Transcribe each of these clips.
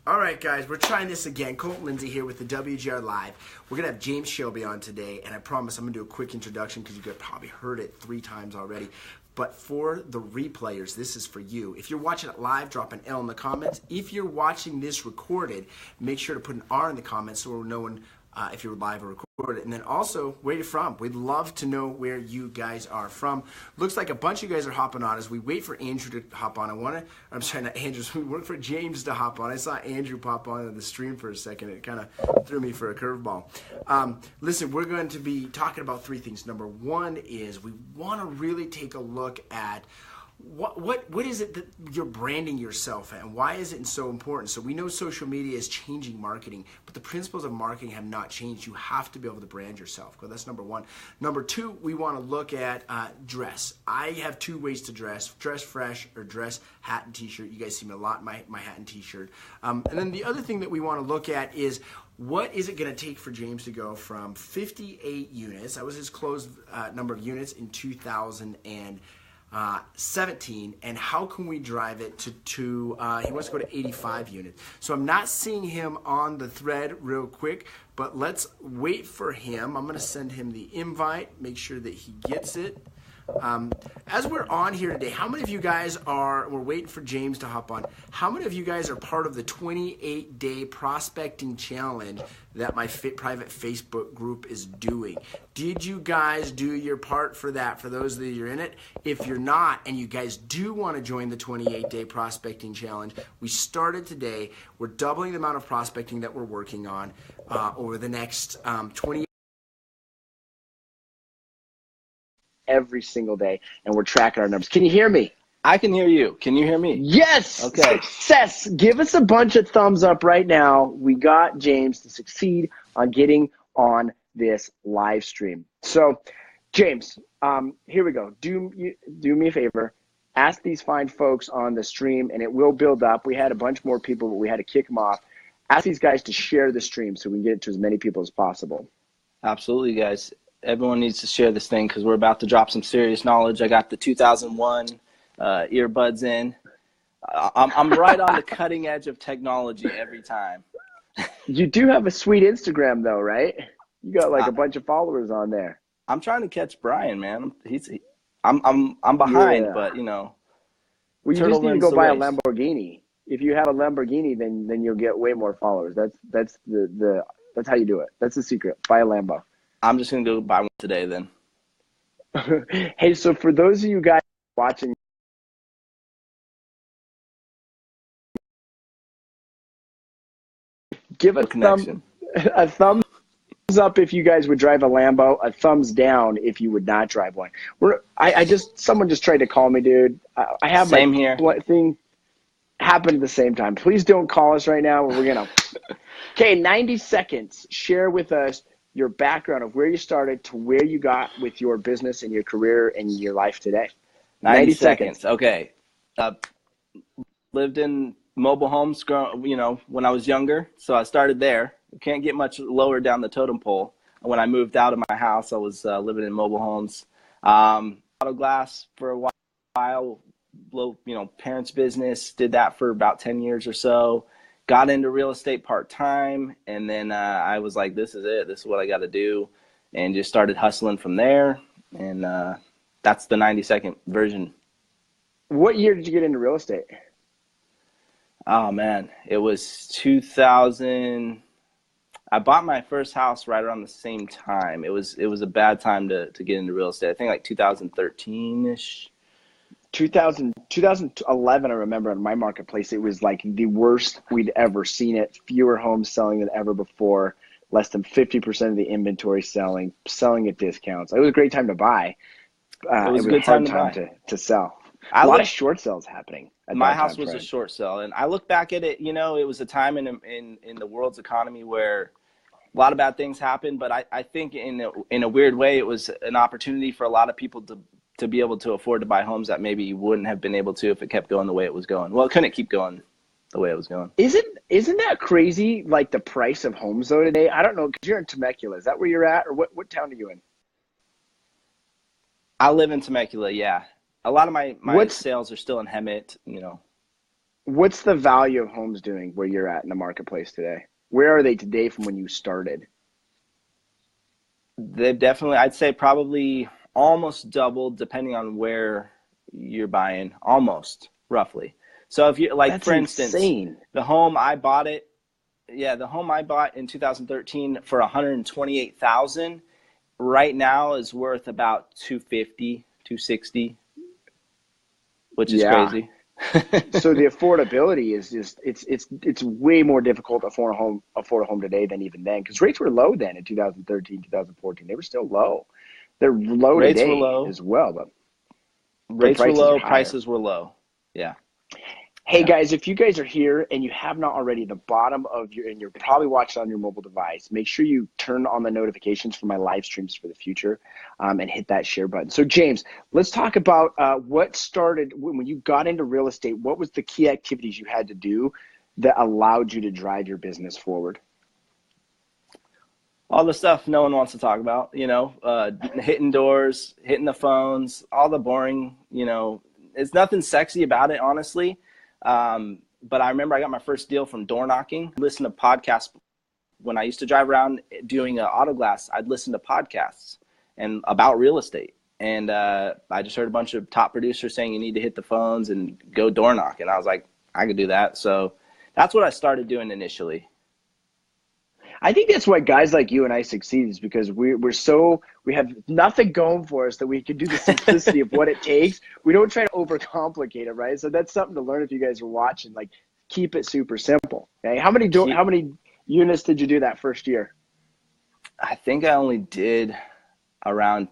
All right, guys, we're trying this again. Colton, Lindsay here with the WGR Live. We're going to have James Shelby on today, and I promise I'm going to do a quick introduction because you've probably heard it 3 times already. But for the replayers, this is for you. If you're watching it live, drop an L in the comments. If you're watching this recorded, make sure to put an R in the comments so we're knowing if you're live or recorded. And then also, where you're from. We'd love to know where you guys are from. Looks like a bunch of you guys are hopping on as we wait for Andrew to hop on. I'm sorry, not Andrew. We work for James to hop on. I saw Andrew pop on the stream for a second. It kind of threw me for a curveball. Listen, we're going to be talking about 3 things. Number 1 is we want to really take a look at what is it that you're branding yourself at, and why is it so important? So we know social media is changing marketing, but the principles of marketing have not changed. You have to be able to brand yourself. Well, that's number 1. Number 2, we want to look at dress. I have 2 ways to dress fresh or dress hat and t-shirt. You guys see me a lot in my hat and t-shirt. And then the other thing that we want to look at is what is it going to take for James to go from 58 units, that was his closed number of units in 2017, and how can we drive it to he wants to go to 85 units. So I'm not seeing him on the thread real quick, but let's wait for him. I'm going to send him the invite, make sure that he gets it. As we're on here today, how many of you guys we're waiting for James to hop on, how many of you guys are part of the 28-day prospecting challenge that my private Facebook group is doing? Did you guys do your part for that, for those that are in it? If you're not, and you guys do want to join the 28-day prospecting challenge, we started today. We're doubling the amount of prospecting that we're working on over the next 28 every single day, and we're tracking our numbers. Can you hear me? I can hear you. Can you hear me? Yes. Okay. Success. Give us a bunch of thumbs up right now. We got James to succeed on getting on this live stream. So, James, here we go. Do me a favor. Ask these fine folks on the stream, and it will build up. We had a bunch more people, but we had to kick them off. Ask these guys to share the stream so we can get it to as many people as possible. Absolutely, guys. Everyone needs to share this thing because we're about to drop some serious knowledge. I got the 2001 earbuds in. I'm right on the cutting edge of technology every time. You do have a sweet Instagram, though, right? You got like a bunch of followers on there. I'm trying to catch Brian, man. I'm behind, but you know. Well, you just need to go buy a Lamborghini. If you have a Lamborghini, then you'll get way more followers. That's how you do it. That's the secret. Buy a Lambo. I'm just going to go buy one today then. Hey, so for those of you guys watching, give a thumbs up if you guys would drive a Lambo, a thumbs down if you would not drive one. Someone just tried to call me, dude. I have Same here. Thing happen at the same time. Please don't call us right now. We're going to. Okay, 90 seconds. Share with us your background of where you started to where you got with your business and your career and your life today. 90 seconds. Okay. Lived in mobile homes, when I was younger. So I started there. Can't get much lower down the totem pole. When I moved out of my house, I was living in mobile homes. Auto glass for a while, parents' business, did that for about 10 years or so. Got into real estate part-time, and then I was like, this is it. This is what I got to do, and just started hustling from there, and that's the 90-second version. What year did you get into real estate? Oh, man. It was 2000. I bought my first house right around the same time. It was a bad time to get into real estate. I think like 2013-ish. 2011, I remember in my marketplace, it was like the worst we'd ever seen it. Fewer homes selling than ever before, less than 50% of the inventory selling at discounts. It was a great time to buy. It was a good time to sell. A lot of short sales happening. My house was a short sell. And I look back at it, it was a time in the world's economy where a lot of bad things happened. But I think in a weird way, it was an opportunity for a lot of people to be able to afford to buy homes that maybe you wouldn't have been able to if it kept going the way it was going. Well, it couldn't keep going the way it was going. Isn't that crazy, like the price of homes though today? I don't know, because you're in Temecula. Is that where you're at, or what town are you in? I live in Temecula, yeah. A lot of my sales are still in Hemet, What's the value of homes doing where you're at in the marketplace today? Where are they today from when you started? They've definitely, I'd say probably almost doubled depending on where you're buying, almost roughly. So if you like, That's for instance, insane. the home I bought it, yeah, the home I bought in 2013 for 128,000 right now is worth about 250, 260, which is Yeah. crazy. So the affordability is just it's way more difficult to afford a home today than even then, because rates were low then in 2013, 2014. They were still low. They're low Rates were today low. as well, but Rates were prices are low. higher. Prices were low. Yeah. Hey Yeah. guys, if you guys are here and you have not already, the bottom of your, and you're probably watching on your mobile device, make sure you turn on the notifications for my live streams for the future, and hit that share button. So James, let's talk about what started when you got into real estate. What was the key activities you had to do that allowed you to drive your business forward? All the stuff no one wants to talk about, hitting doors, hitting the phones, all the boring, it's nothing sexy about it, honestly. But I remember I got my first deal from door knocking. I listened to podcasts when I used to drive around doing auto glass. I'd listen to podcasts and about real estate. And I just heard a bunch of top producers saying you need to hit the phones and go door knock. And I was like, I could do that. So that's what I started doing initially. I think that's why guys like you and I succeed, is because we have nothing going for us that we can do the simplicity of what it takes. We don't try to overcomplicate it, right? So that's something to learn if you guys are watching. Like, keep it super simple. Okay, how many units did you do that first year? I think I only did around.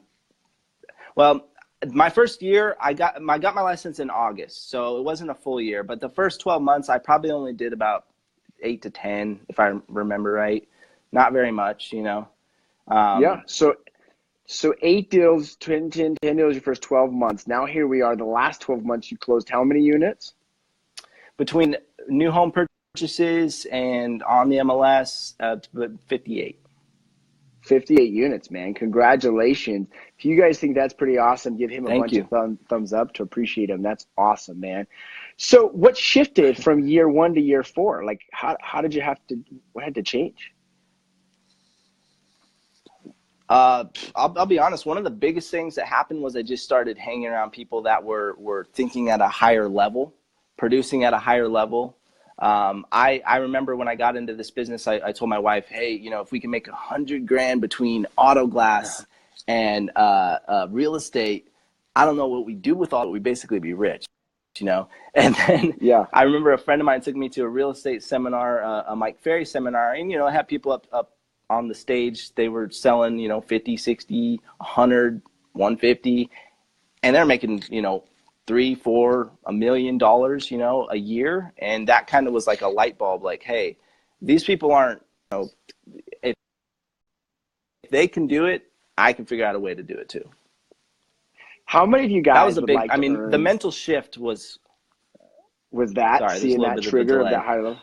Well, my first year, I got my license in August, so it wasn't a full year. But the first 12 months, I probably only did about 8 to 10, if I remember right. Not very much, Yeah. So 8 deals, 10 deals your first 12 months. Now here we are. The last 12 months you closed how many units? Between new home purchases and on the MLS, 58. 58 units, man. Congratulations. If you guys think that's pretty awesome, give him a Thank bunch you. of thumbs up to appreciate him. That's awesome, man. So what shifted from year 1 to year 4? Like, how did you what had to change? I'll be honest. One of the biggest things that happened was I just started hanging around people that were thinking at a higher level, producing at a higher level. I remember when I got into this business, I told my wife, hey, if we can make $100,000 between auto glass and real estate, I don't know what we do with all it. We basically be rich, And then Yeah. I remember a friend of mine took me to a real estate seminar, a Mike Ferry seminar, and I had people up on the stage. They were selling 50, 60, 100, 150, and they're making $3, $4, $1 million a year. And that kind of was like a light bulb, like, hey, these people aren't, if they can do it, I can figure out a way to do it too. How many of you That guys was a would big, like I to mean, earn? the mental shift was that sorry, there's a seeing little that bit of a trigger of delay. that higher level?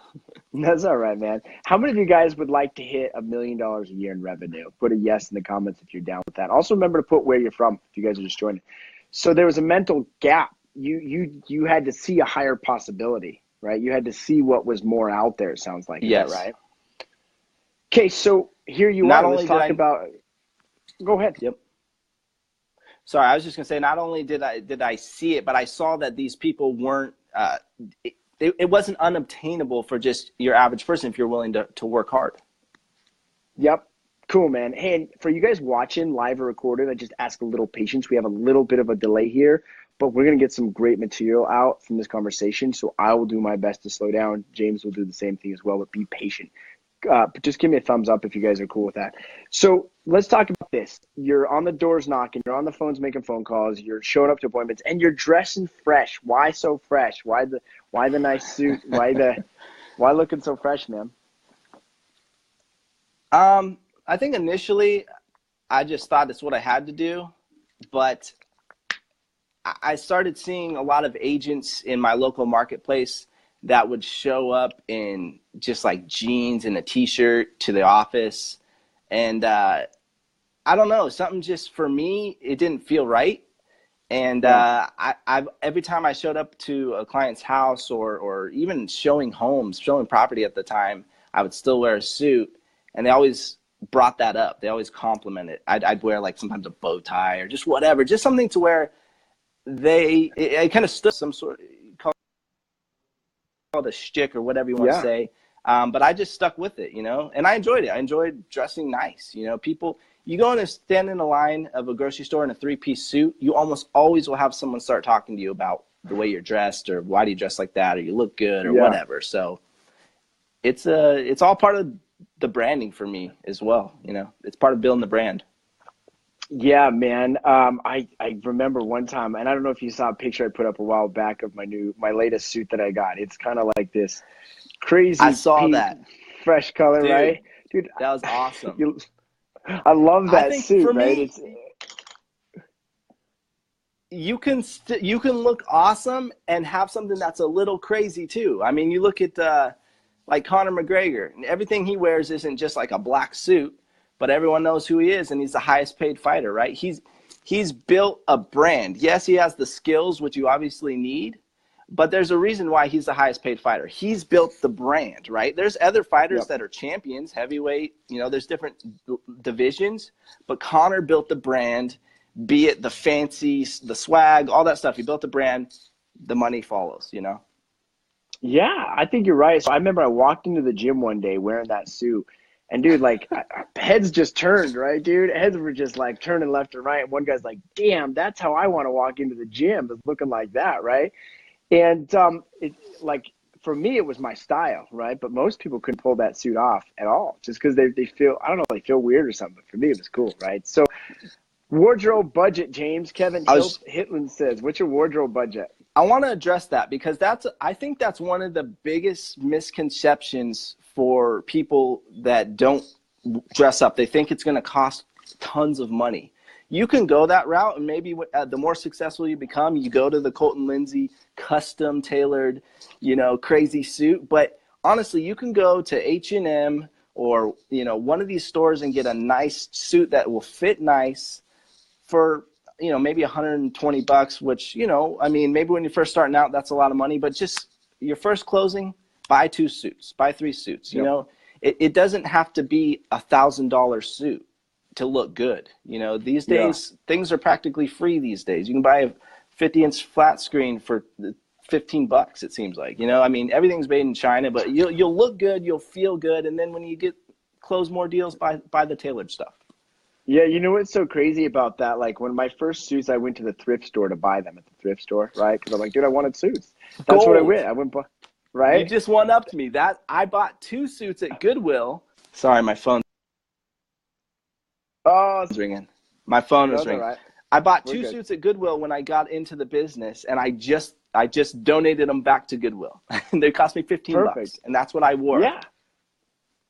That's all right, man. How many of you guys would like to hit $1 million a year in revenue? Put a yes in the comments if you're down with that. Also remember to put where you're from if you guys are just joining. So there was a mental gap. You had to see a higher possibility, right? You had to see what was more out there, it sounds like. Is Yes. that right? Okay, so here you Not are. only Let's talk about – go ahead. Yep. Sorry, I was just going to say, not only did I see it, but I saw that these people weren't it wasn't unobtainable for just your average person if you're willing to work hard. Yep. Cool, man. Hey, and for you guys watching live or recorded, I just ask a little patience. We have a little bit of a delay here, but we're going to get some great material out from this conversation. So I will do my best to slow down. James will do the same thing as well, but be patient. Just give me a thumbs up if you guys are cool with that. So let's talk about this. You're on the doors knocking, you're on the phones making phone calls, you're showing up to appointments, and you're dressing fresh. Why so fresh? Why the nice suit? Why looking so fresh, man? I think initially I just thought it's what I had to do, but I started seeing a lot of agents in my local marketplace that would show up in just like jeans and a t-shirt to the office. And I don't know, something just for me, it didn't feel right. And every time I showed up to a client's house or even showing property at the time, I would still wear a suit. And they always brought that up. They always compliment it. I'd wear like sometimes a bow tie or just whatever, just something to where it kind of stood some sort of, called a shtick or whatever you want to say. But I just stuck with it, and I enjoyed it. I enjoyed dressing nice. People, you go and stand in a line of a grocery store in a 3-piece suit, you almost always will have someone start talking to you about the way you're dressed or why do you dress like that or you look good or whatever. So it's all part of the branding for me as well. It's part of building the brand. Yeah, man. I remember one time, and I don't know if you saw a picture I put up a while back of my latest suit that I got. It's kind of like this crazy I saw pink, that fresh color, dude, right? Dude, that was awesome. I love that suit, for right? Me, you can look awesome and have something that's a little crazy too. I mean, you look at like Conor McGregor, and everything he wears isn't just like a black suit, but everyone knows who he is, and he's the highest paid fighter, right? He's built a brand. Yes, he has the skills, which you obviously need, but there's a reason why he's the highest paid fighter. He's built the brand, right? There's other fighters that are champions, heavyweight, there's different divisions, but Conor built the brand, be it the fancy, the swag, all that stuff. He built the brand, the money follows, Yeah, I think you're right. So I remember I walked into the gym one day wearing that suit, and dude, like heads just turned, right, dude? Heads were just like turning left and right. And one guy's like, damn, that's how I want to walk into the gym, is looking like that, right? And like for me, it was my style, right? But most people couldn't pull that suit off at all, just because they feel, I don't know, they feel weird or something. But for me, it was cool, right? So wardrobe budget, James. Kevin Hitland says, what's your wardrobe budget? I want to address that because I think that's one of the biggest misconceptions for people that don't dress up. They think it's going to cost tons of money. You can go that route, and maybe the more successful you become, you go to the Colton Lindsay custom tailored, crazy suit. But honestly, you can go to H&M or, one of these stores and get a nice suit that will fit nice for, maybe $120, which, maybe when you're first starting out, that's a lot of money, but just your first closing, buy 2 suits, buy 3 suits, it doesn't have to be $1,000 suit to look good. These days, things are practically free these days. You can buy a 50-inch flat screen for $15, it seems like, everything's made in China, but you'll look good, you'll feel good. And then when you close more deals, buy the tailored stuff. Yeah, you know what's so crazy about that? Like when my first suits, I went to the thrift store to buy them at the thrift store, right? Because I'm like, dude, I wanted suits. That's what I went. I went, right? You just one-upped me. That I bought 2 suits at Goodwill. Sorry, my phone. Oh, was ringing. My phone was ringing. Right. I bought 2 suits at Goodwill when I got into the business, and I just donated them back to Goodwill. They cost me $15, and that's what I wore.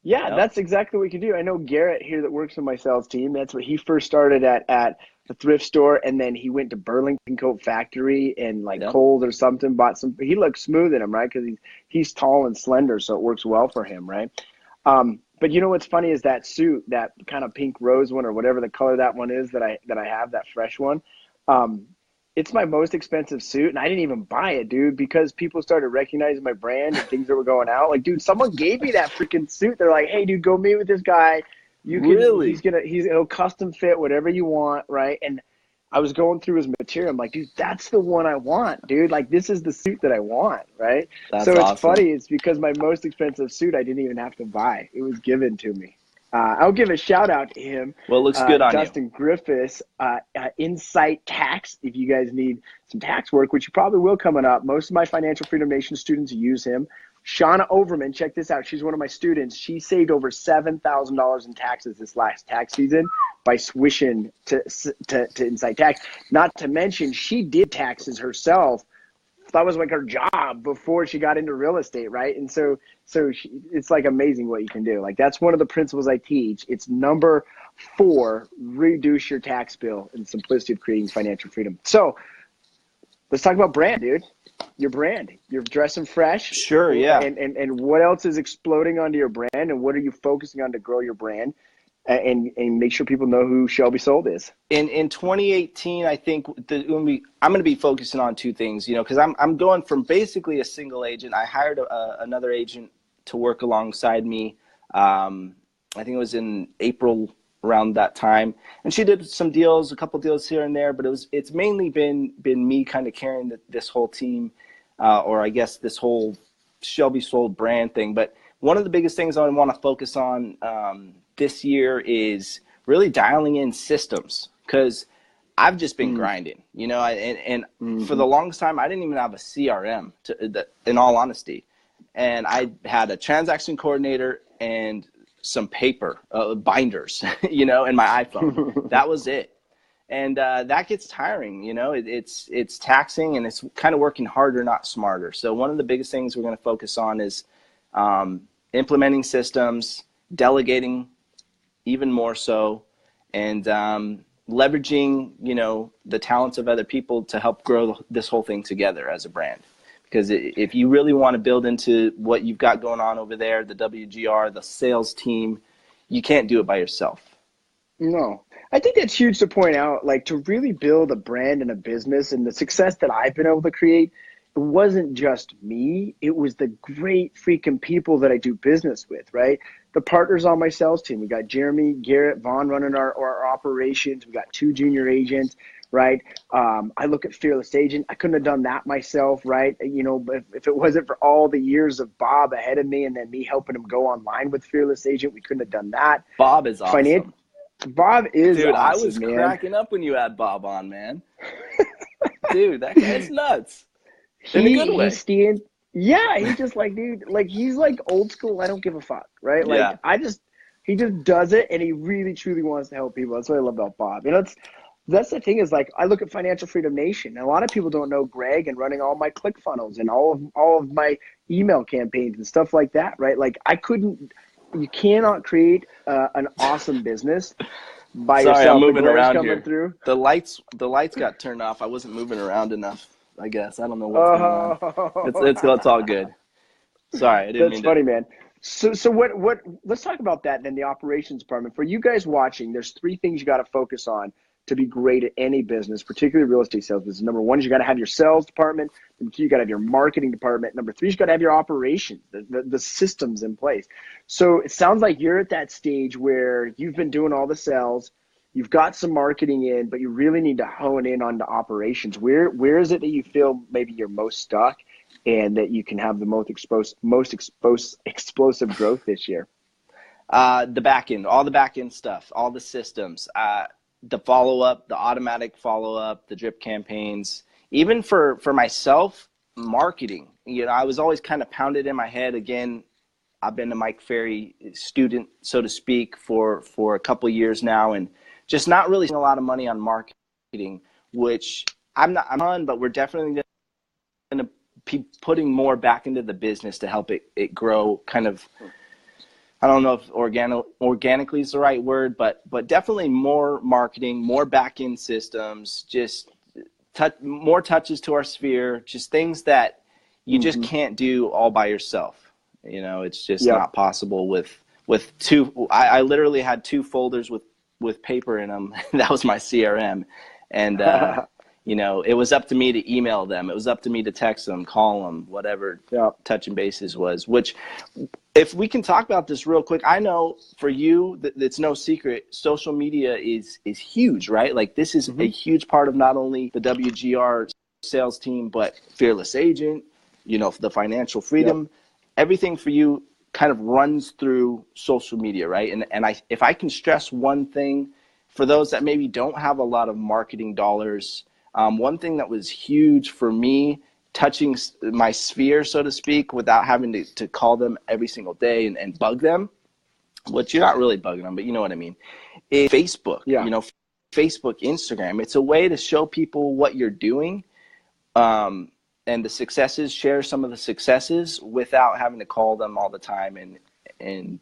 Yeah, that's exactly what you can do. I know Garrett here that works on my sales team. That's what he first started at the thrift store, and then he went to Burlington Coat Factory and Kohl's or something, bought some. He looks smooth in them, right? Because he's tall and slender, so it works well for him, right? But you know what's funny is that suit, that kind of pink rose one or whatever the color that one is that I have, that fresh one. It's my most expensive suit, and I didn't even buy it, dude, because people started recognizing my brand and things that were going out. Like, dude, someone gave me that freaking suit. They're like, "Hey, dude, go meet with this guy. He'll custom fit whatever you want, right?" And I was going through his material. I'm like, dude, that's the one I want, dude. Like, this is the suit that I want, right? That's awesome. It's funny. It's because my most expensive suit I didn't even have to buy. It was given to me. I'll give a shout out to him. Well, it looks good on Justin Griffiths, Insight Tax. If you guys need some tax work, which you probably will coming up. Most of my Financial Freedom Nation students use him. Shauna Overman, check this out. She's one of my students. She saved over $7,000 in taxes this last tax season by switching to Insight Tax. Not to mention, she did taxes herself. That was like her job before she got into real estate, right? And so it's like amazing what you can do. Like, that's one of the principles I teach. It's number 4, reduce your tax bill and simplicity of creating financial freedom. So let's talk about brand, dude. Your brand. You're dressing fresh. Sure, yeah. And what else is exploding onto your brand, and what are you focusing on to grow your brand? and make sure people know who Shelby Sold is. In 2018, I think I'm going to be focusing on two things, because I'm going from basically a single agent. I hired another agent to work alongside me. I think it was in April around that time, and she did some deals, a couple deals here and there, but it's mainly been me kind of carrying this whole team, or I guess this whole Shelby Sold brand thing. But one of the biggest things I want to focus on this year is really dialing in systems, because I've just been grinding, and for the longest time, I didn't even have a CRM, in all honesty. And I had a transaction coordinator and some paper, binders, and my iPhone. That was it. And that gets tiring, it's taxing, and it's kind of working harder, not smarter. So one of the biggest things we're going to focus on is implementing systems, delegating even more so, and leveraging, the talents of other people to help grow this whole thing together as a brand. Because if you really want to build into what you've got going on over there, the WGR, the sales team, you can't do it by yourself. No, I think that's huge to point out, like, to really build a brand and a business, and the success that I've been able to create, it wasn't just me. It was the great freaking people that I do business with, right? The partners on my sales team. We got Jeremy, Garrett, Vaughn running our operations. We got 2 junior agents, right? I look at Fearless Agent. I couldn't have done that myself, right? But if it wasn't for all the years of Bob ahead of me and then me helping him go online with Fearless Agent, we couldn't have done that. Bob is awesome. Bob is Dude, awesome, I was man. cracking up when you had Bob on, man. Dude, that guy's nuts. In a good way. He's just like, dude, like, he's like old school. I don't give a fuck, right? Like, yeah. He just does it, and he really, truly wants to help people. That's what I love about Bob. That's the thing is, like, I look at Financial Freedom Nation, and a lot of people don't know Greg and running all my ClickFunnels and all of my email campaigns and stuff like that, right? Like, you cannot create an awesome business by yourself. Sorry, I'm moving around coming here. Through. The lights got turned off. I wasn't moving around enough, I guess. I don't know what's going on. It's all good. Sorry, I didn't mean to. That's funny, man. So what? Let's talk about that then. The operations department. For you guys watching, there's 3 things you got to focus on to be great at any business, particularly real estate sales business. Number 1 is you got to have your sales department. Number 2, you got to have your marketing department. Number 3 is you got to have your operations, the systems in place. So it sounds like you're at that stage where you've been doing all the sales, you've got some marketing in, but you really need to hone in on the operations. Where is it that you feel maybe you're most stuck, and that you can have the most explosive growth this year? The back end, all the back end stuff, all the systems. The follow-up, the automatic follow-up, the drip campaigns, even for myself, marketing. I was always kind of pounded in my head. Again, I've been a Mike Ferry student, so to speak, for a couple years now, and just not really spending a lot of money on marketing, which I'm on, but we're definitely going to be putting more back into the business to help it grow kind of. I don't know if organically is the right word, but definitely more marketing, more back-end systems, just more touches to our sphere, just things that you just can't do all by yourself. It's just not possible with 2. I literally had 2 folders with paper in them. That was my CRM. And, it was up to me to email them. It was up to me to text them, call them, whatever touching bases was, which – if we can talk about this real quick, I know for you, it's no secret, social media is huge, right? Like, this is a huge part of not only the WGR sales team, but Fearless Agent, the financial freedom. Everything for you kind of runs through social media, right? And if I can stress one thing, for those that maybe don't have a lot of marketing dollars, one thing that was huge for me, touching my sphere, so to speak, without having to call them every single day and bug them, which you're not really bugging them, but you know what I mean, is Facebook, Facebook, Instagram. It's a way to show people what you're doing and the successes, share some of the successes without having to call them all the time and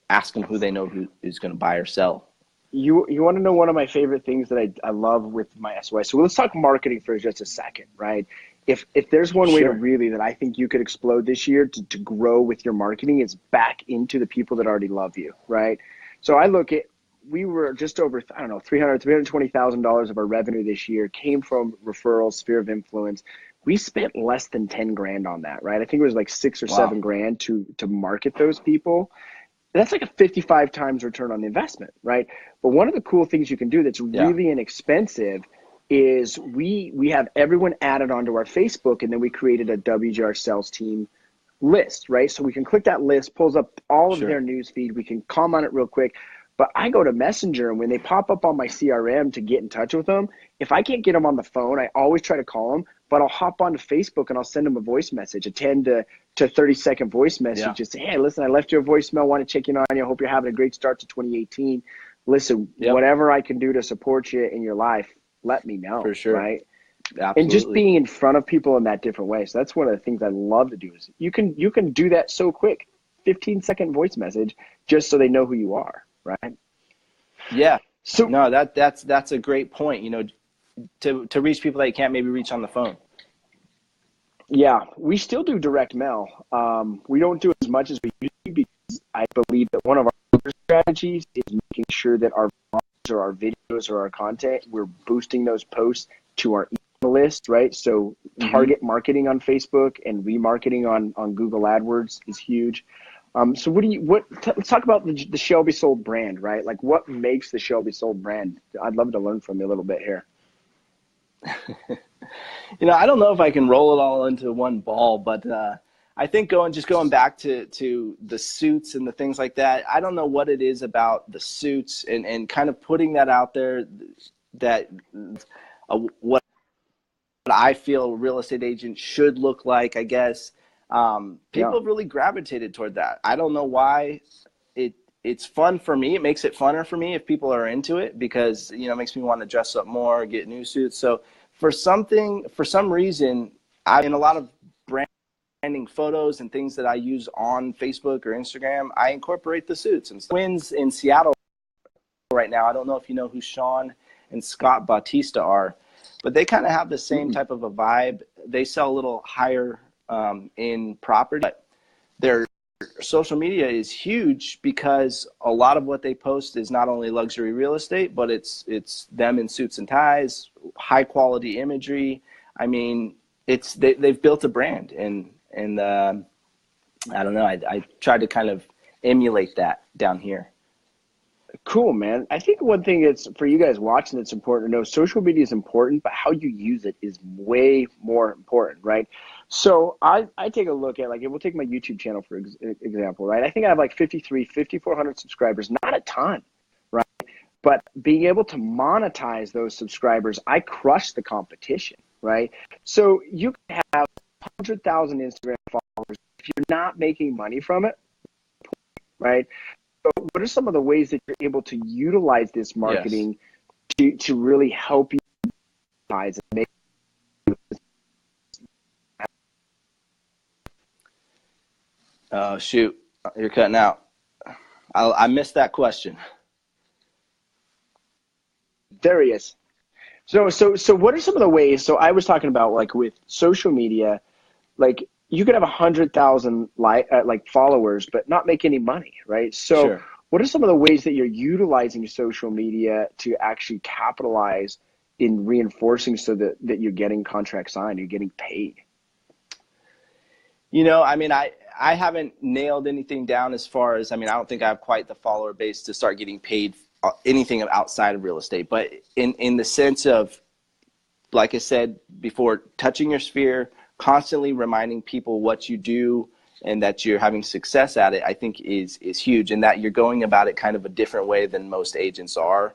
ask them who they know who is going to buy or sell. You want to know one of my favorite things that I love with my SOI? So let's talk marketing for just a second, right? If there's one way to really that I think you could explode this year to grow with your marketing, is back into the people that already love you, right? So I look at, we were just over, I don't know, $320,000 of our revenue this year came from referrals, sphere of influence. We spent less than 10 grand on that, right? I think it was like 6 or 7 grand to market those people. That's like a 55 times return on the investment, right? But one of the cool things you can do that's really inexpensive is we have everyone added onto our Facebook, and then we created a WGR sales team list, right? So we can click that list, pulls up all of their news feed. We can comment it real quick. But I go to Messenger, and when they pop up on my CRM to get in touch with them, if I can't get them on the phone, I always try to call them, but I'll hop onto Facebook and I'll send them a voice message, a 10 to 30-second voice message. Just say, hey, listen, I left you a voicemail, want to check in on you. I hope you're having a great start to 2018. Listen, whatever I can do to support you in your life, let me know. For sure. Right? Absolutely. And just being in front of people in that different way. So that's one of the things I love to do is you can do that so quick, 15-second voice message, just so they know who you are. Right. Yeah. So no, that's a great point. You know, to reach people that you can't maybe reach on the phone. Yeah, we still do direct mail. We don't do as much as we used to because I believe that one of our strategies is making sure that our blogs or our videos or our content, we're boosting those posts to our email list, right? So target marketing on Facebook and remarketing on Google AdWords is huge. So let's talk about the Shelby Sold brand, right? Like what makes the Shelby Sold brand? I'd love to learn from you a little bit here. You know, I don't know if I can roll it all into one ball, but I think going back to the suits and the things like that, I don't know what it is about the suits and kind of putting that out there that what I feel a real estate agent should look like, I guess. People have really gravitated toward that. I don't know why. It's fun for me. It makes it funner for me if people are into it because, you know, it makes me want to dress up more, get new suits. So for some reason, in a lot of branding photos and things that I use on Facebook or Instagram, I incorporate the suits. And Twins in Seattle right now, I don't know if you know who Sean and Scott Bautista are, but they kind of have the same type of a vibe. They sell a little higher in property, but their social media is huge because a lot of what they post is not only luxury real estate, but it's them in suits and ties, high quality imagery. I mean, they've built a brand, and I don't know. I tried to kind of emulate that down here. Cool, man. I think one thing that's for you guys watching that's important to know, social media is important, but how you use it is way more important, right? So I take a look at, like, we'll take my YouTube channel, for example, right? I think I have like 5,400 subscribers, not a ton, right? But being able to monetize those subscribers, I crush the competition, right? So you can have 100,000 Instagram followers. If you're not making money from it, right? So what are some of the ways that you're able to utilize this marketing to really help you monetize and make? Oh, shoot. You're cutting out. I missed that question. There he is. So what are some of the ways? So I was talking about, like, with social media, like, you could have 100,000 followers, but not make any money, right? So what are some of the ways that you're utilizing social media to actually capitalize in reinforcing so that you're getting contracts signed, you're getting paid? You know, I mean, I haven't nailed anything down as far as, I mean, I don't think I have quite the follower base to start getting paid anything outside of real estate. But in the sense of, like I said before, touching your sphere, constantly reminding people what you do and that you're having success at it, I think is huge, and that you're going about it kind of a different way than most agents are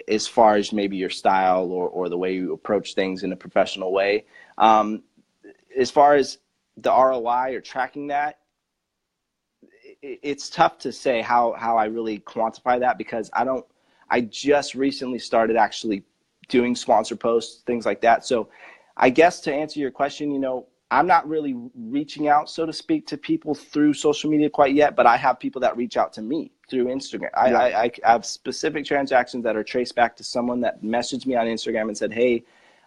as far as maybe your style or the way you approach things in a professional way. As far as the ROI or tracking that, it's tough to say how I really quantify that because I just recently started actually doing sponsor posts, things like that. So I guess to answer your question, you know, I'm not really reaching out, so to speak, to people through social media quite yet, but I have people that reach out to me through Instagram. I have specific transactions that are traced back to someone that messaged me on Instagram and said, hey,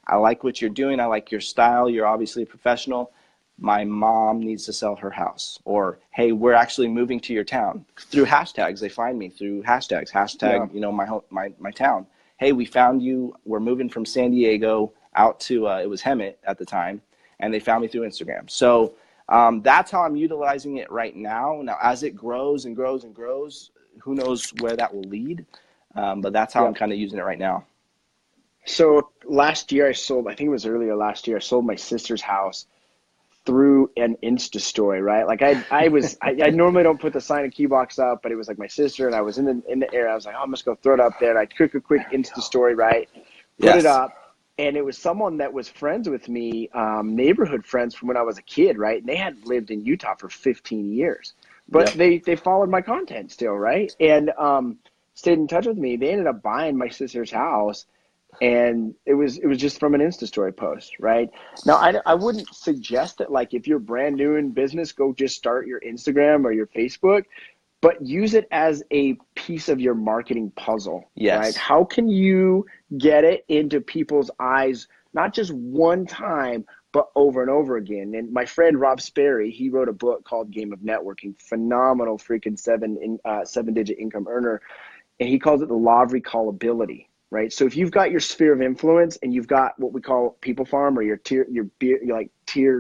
I like what you're doing. I like your style. You're obviously a professional. my mom needs to sell her house, or, hey, we're actually moving to your town. Through hashtags, they find me through hashtags, hashtag, my town. Hey, we found you. We're moving from San Diego out to, it was Hemet at the time, and they found me through Instagram. So that's how I'm utilizing it right now. Now, as it grows and grows and grows, who knows where that will lead. But that's how I'm kind of using it right now. So last year I think it was earlier last year, I sold my sister's house through an Insta story, right? Like I normally don't put the sign and key box up, but it was like my sister and I was in the area. I was like, oh, I'm just going to throw it up there. And I took a quick Insta story, right? Put it up. And it was someone that was friends with me, neighborhood friends from when I was a kid, right? And they had lived in Utah for 15 years, but they followed my content still, right? And stayed in touch with me. They ended up buying my sister's house. And it was just from an Insta story post, right? Now, I wouldn't suggest that, like, if you're brand new in business, go just start your Instagram or your Facebook, but use it as a piece of your marketing puzzle, right? How can you get it into people's eyes, not just one time, but over and over again? And my friend Rob Sperry, he wrote a book called Game of Networking, phenomenal freaking seven-digit income earner, and he calls it the law of recallability. Right. So if you've got your sphere of influence and you've got what we call people farm or your tier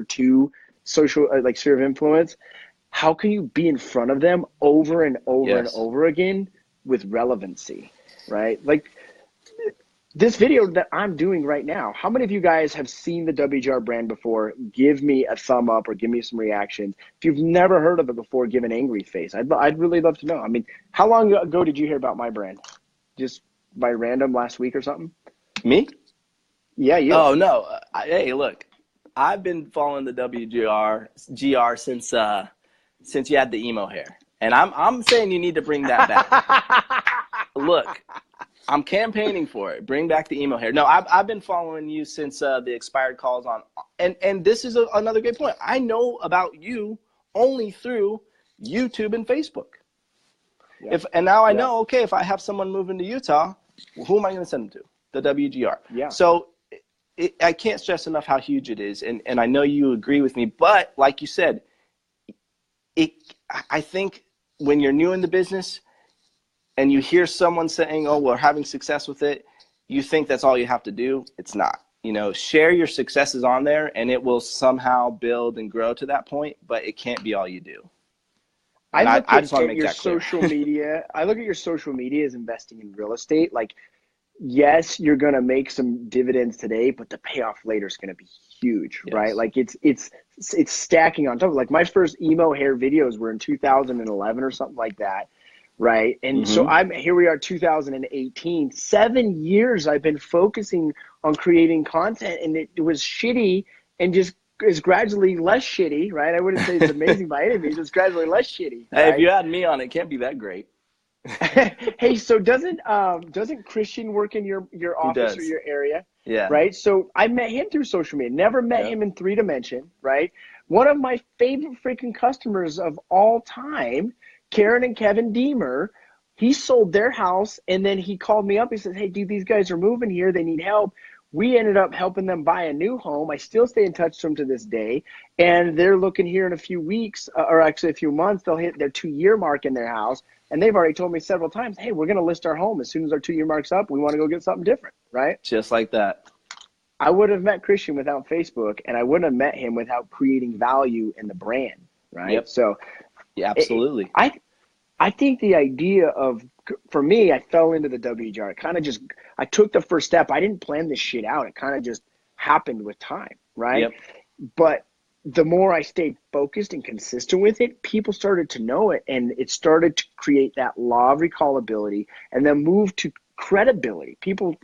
2 social like sphere of influence, how can you be in front of them over and over and over again with relevancy? Right. Like this video that I'm doing right now. How many of you guys have seen the WGR brand before? Give me a thumb up or give me some reactions. If you've never heard of it before, give an angry face. I'd really love to know. I mean, how long ago did you hear about my brand? Just by random last week or something? Me? Yeah, you. Oh, no. Hey, look, I've been following the WGR since you had the emo hair. And I'm saying you need to bring that back. Look, I'm campaigning for it. Bring back the emo hair. No, I've been following you since the expired calls on. And this is another great point. I know about you only through YouTube and Facebook. Yeah. Now I know, okay, if I have someone moving to Utah, who am I going to send them to? The WGR. Yeah. So I can't stress enough how huge it is. And I know you agree with me. But like you said, I think when you're new in the business and you hear someone saying, oh, we're having success with it, you think that's all you have to do. It's not. Share your successes on there and it will somehow build and grow to that point, but it can't be all you do. I just want to make that clear. Social media. I look at your social media as investing in real estate. Like, yes, you're going to make some dividends today, but the payoff later is going to be huge, right? Like it's stacking on top. Like my first emo hair videos were in 2011 or something like that, right? And so here we are, 2018. 7 years I've been focusing on creating content, and it was shitty and just is gradually less shitty, right? I wouldn't say it's amazing by any means. It's gradually less shitty. Hey, if you had me on it, can't be that great. Hey, so doesn't Christian work in your office or your area? Yeah. Right. So I met him through social media. Never met him in 3 dimension. Right. One of my favorite freaking customers of all time, Karen and Kevin Deemer. He sold their house and then he called me up. He said, "Hey, dude, these guys are moving here. They need help." We ended up helping them buy a new home. I still stay in touch with them to this day. And they're looking here in a few weeks, or actually a few months, they'll hit their 2-year mark in their house. And they've already told me several times, hey, we're going to list our home. As soon as our 2-year mark's up, we want to go get something different, right? Just like that. I would have met Christian without Facebook, and I wouldn't have met him without creating value in the brand, right? Yep. So yeah, absolutely. I think the idea of, for me, I fell into the WGR. I took the first step. I didn't plan this shit out. It kind of just happened with time, right? Yep. But the more I stayed focused and consistent with it, people started to know it, and it started to create that law of recallability and then move to credibility. People,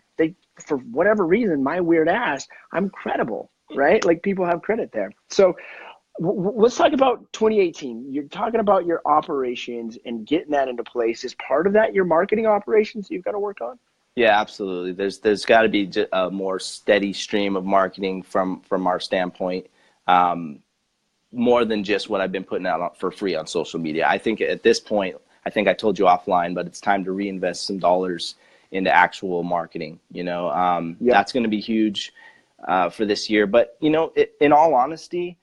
for whatever reason, my weird ass, I'm credible, right? Like people have credit there. So let's talk about 2018. You're talking about your operations and getting that into place. Is part of that your marketing operations you've got to work on? Yeah, absolutely. There's got to be a more steady stream of marketing from our standpoint, more than just what I've been putting out for free on social media. I think at this point, I think I told you offline, but it's time to reinvest some dollars into actual marketing. That's going to be huge for this year. But in all honesty,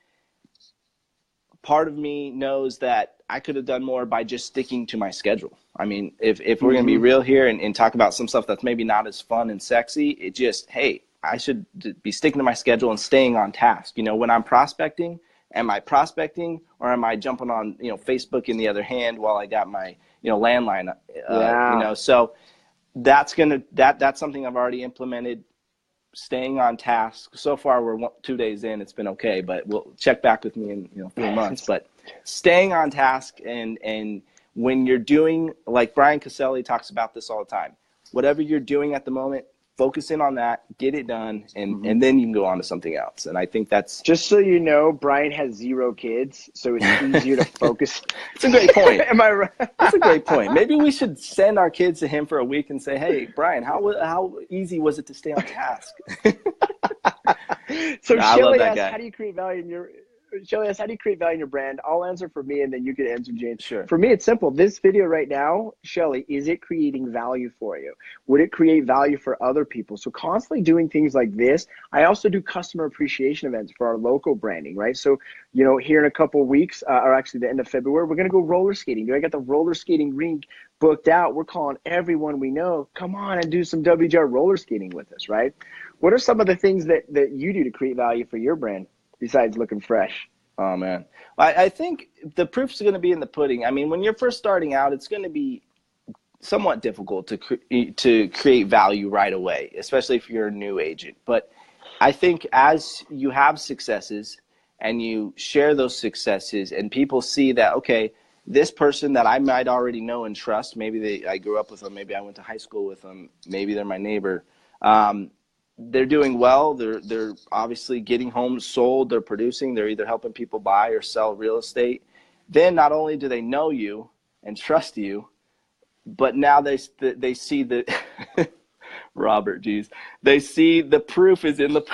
part of me knows that I could have done more by just sticking to my schedule. I mean, if we're going to be real here and talk about some stuff that's maybe not as fun and sexy, it just, hey, I should be sticking to my schedule and staying on task. You know, when I'm prospecting, am I prospecting or am I jumping on, you know, Facebook in the other hand while I got my, you know, landline, you know, so that's something I've already implemented. Staying on task. So far, we're 2 days in. It's been okay, but we'll check back with me in 3 months. But staying on task, and when you're doing, like Brian Caselli talks about this all the time, whatever you're doing at the moment, focus in on that, get it done, and then you can go on to something else. And I think that's just so you know, Brian has 0 kids, so it's easier to focus. It's a great point. Am I right? That's a great point. Maybe we should send our kids to him for a week and say, "Hey, Brian, how easy was it to stay on task?" So No, Shelby asks, how do you create value in your brand? I'll answer for me, and then you can answer, James. Sure. For me, it's simple. This video right now, Shelly, is it creating value for you? Would it create value for other people? So constantly doing things like this. I also do customer appreciation events for our local branding, right? So, you know, here in a couple of weeks, or actually the end of February, we're going to go roller skating. I got the roller skating rink booked out. We're calling everyone we know, come on and do some WGR roller skating with us, right? What are some of the things that you do to create value for your brand besides looking fresh? Oh, man. I think the proof's going to be in the pudding. I mean, when you're first starting out, it's going to be somewhat difficult to create value right away, especially if you're a new agent. But I think as you have successes and you share those successes and people see that, okay, this person that I might already know and trust, maybe I grew up with them, maybe I went to high school with them, maybe they're my neighbor, they're doing well. They're obviously getting homes sold. They're producing. They're either helping people buy or sell real estate. Then not only do they know you and trust you, but now they see the Robert, geez, they see the proof is in the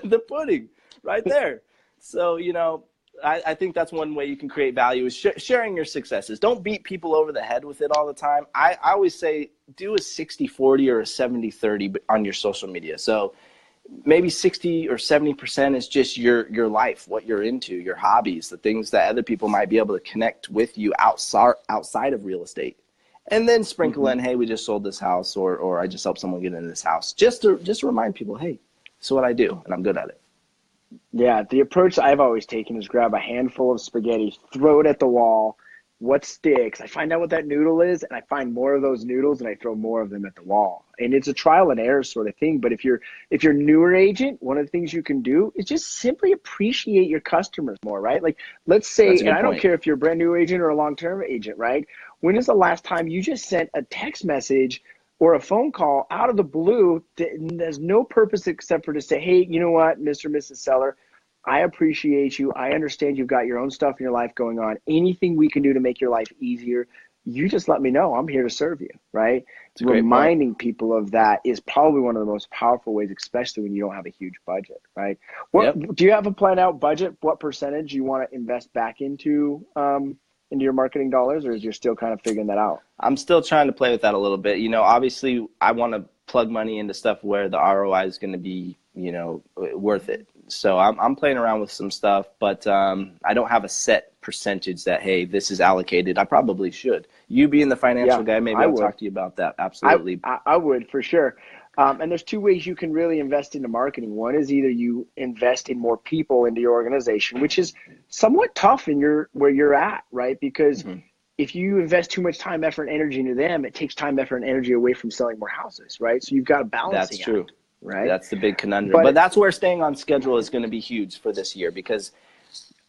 the pudding right there. So, you know, I think that's one way you can create value is sharing your successes. Don't beat people over the head with it all the time. I always say do a 60-40 or a 70-30 on your social media. So maybe 60 or 70% is just your life, what you're into, your hobbies, the things that other people might be able to connect with you outside of real estate. And then sprinkle in, hey, we just sold this house, or I just helped someone get into this house. Just to remind people, hey, this is what I do, and I'm good at it. Yeah, the approach I've always taken is grab a handful of spaghetti, throw it at the wall. What sticks? I find out what that noodle is, and I find more of those noodles, and I throw more of them at the wall. And it's a trial and error sort of thing. But if you're a newer agent, one of the things you can do is just simply appreciate your customers more, right? Like, let's say, and I don't care if you're a brand new agent or a long-term agent, right? When is the last time you just sent a text message or a phone call out of the blue that there's no purpose except for to say, hey, you know what, Mr. and Mrs. Seller, I appreciate you. I understand you've got your own stuff in your life going on. Anything we can do to make your life easier, you just let me know. I'm here to serve you, right? Reminding people of that is probably one of the most powerful ways, especially when you don't have a huge budget, right? Do you have a planned out budget? What percentage you want to invest back into your marketing dollars, or is you're still kind of figuring that out? I'm still trying to play with that a little bit. You know, obviously I want to plug money into stuff where the ROI is going to be, you know, worth it. So I'm playing around with some stuff, but I don't have a set percentage that, hey, this is allocated. I probably should. You being the financial guy, maybe I'll talk to you about that. Absolutely. I would, for sure. And there's two ways you can really invest into marketing. One is either you invest in more people into your organization, which is somewhat tough where you're at, right? Because if you invest too much time, effort, and energy into them, it takes time, effort, and energy away from selling more houses, right? So you've got to balance it. That's true. Right? That's the big conundrum. But that's where staying on schedule is going to be huge for this year, because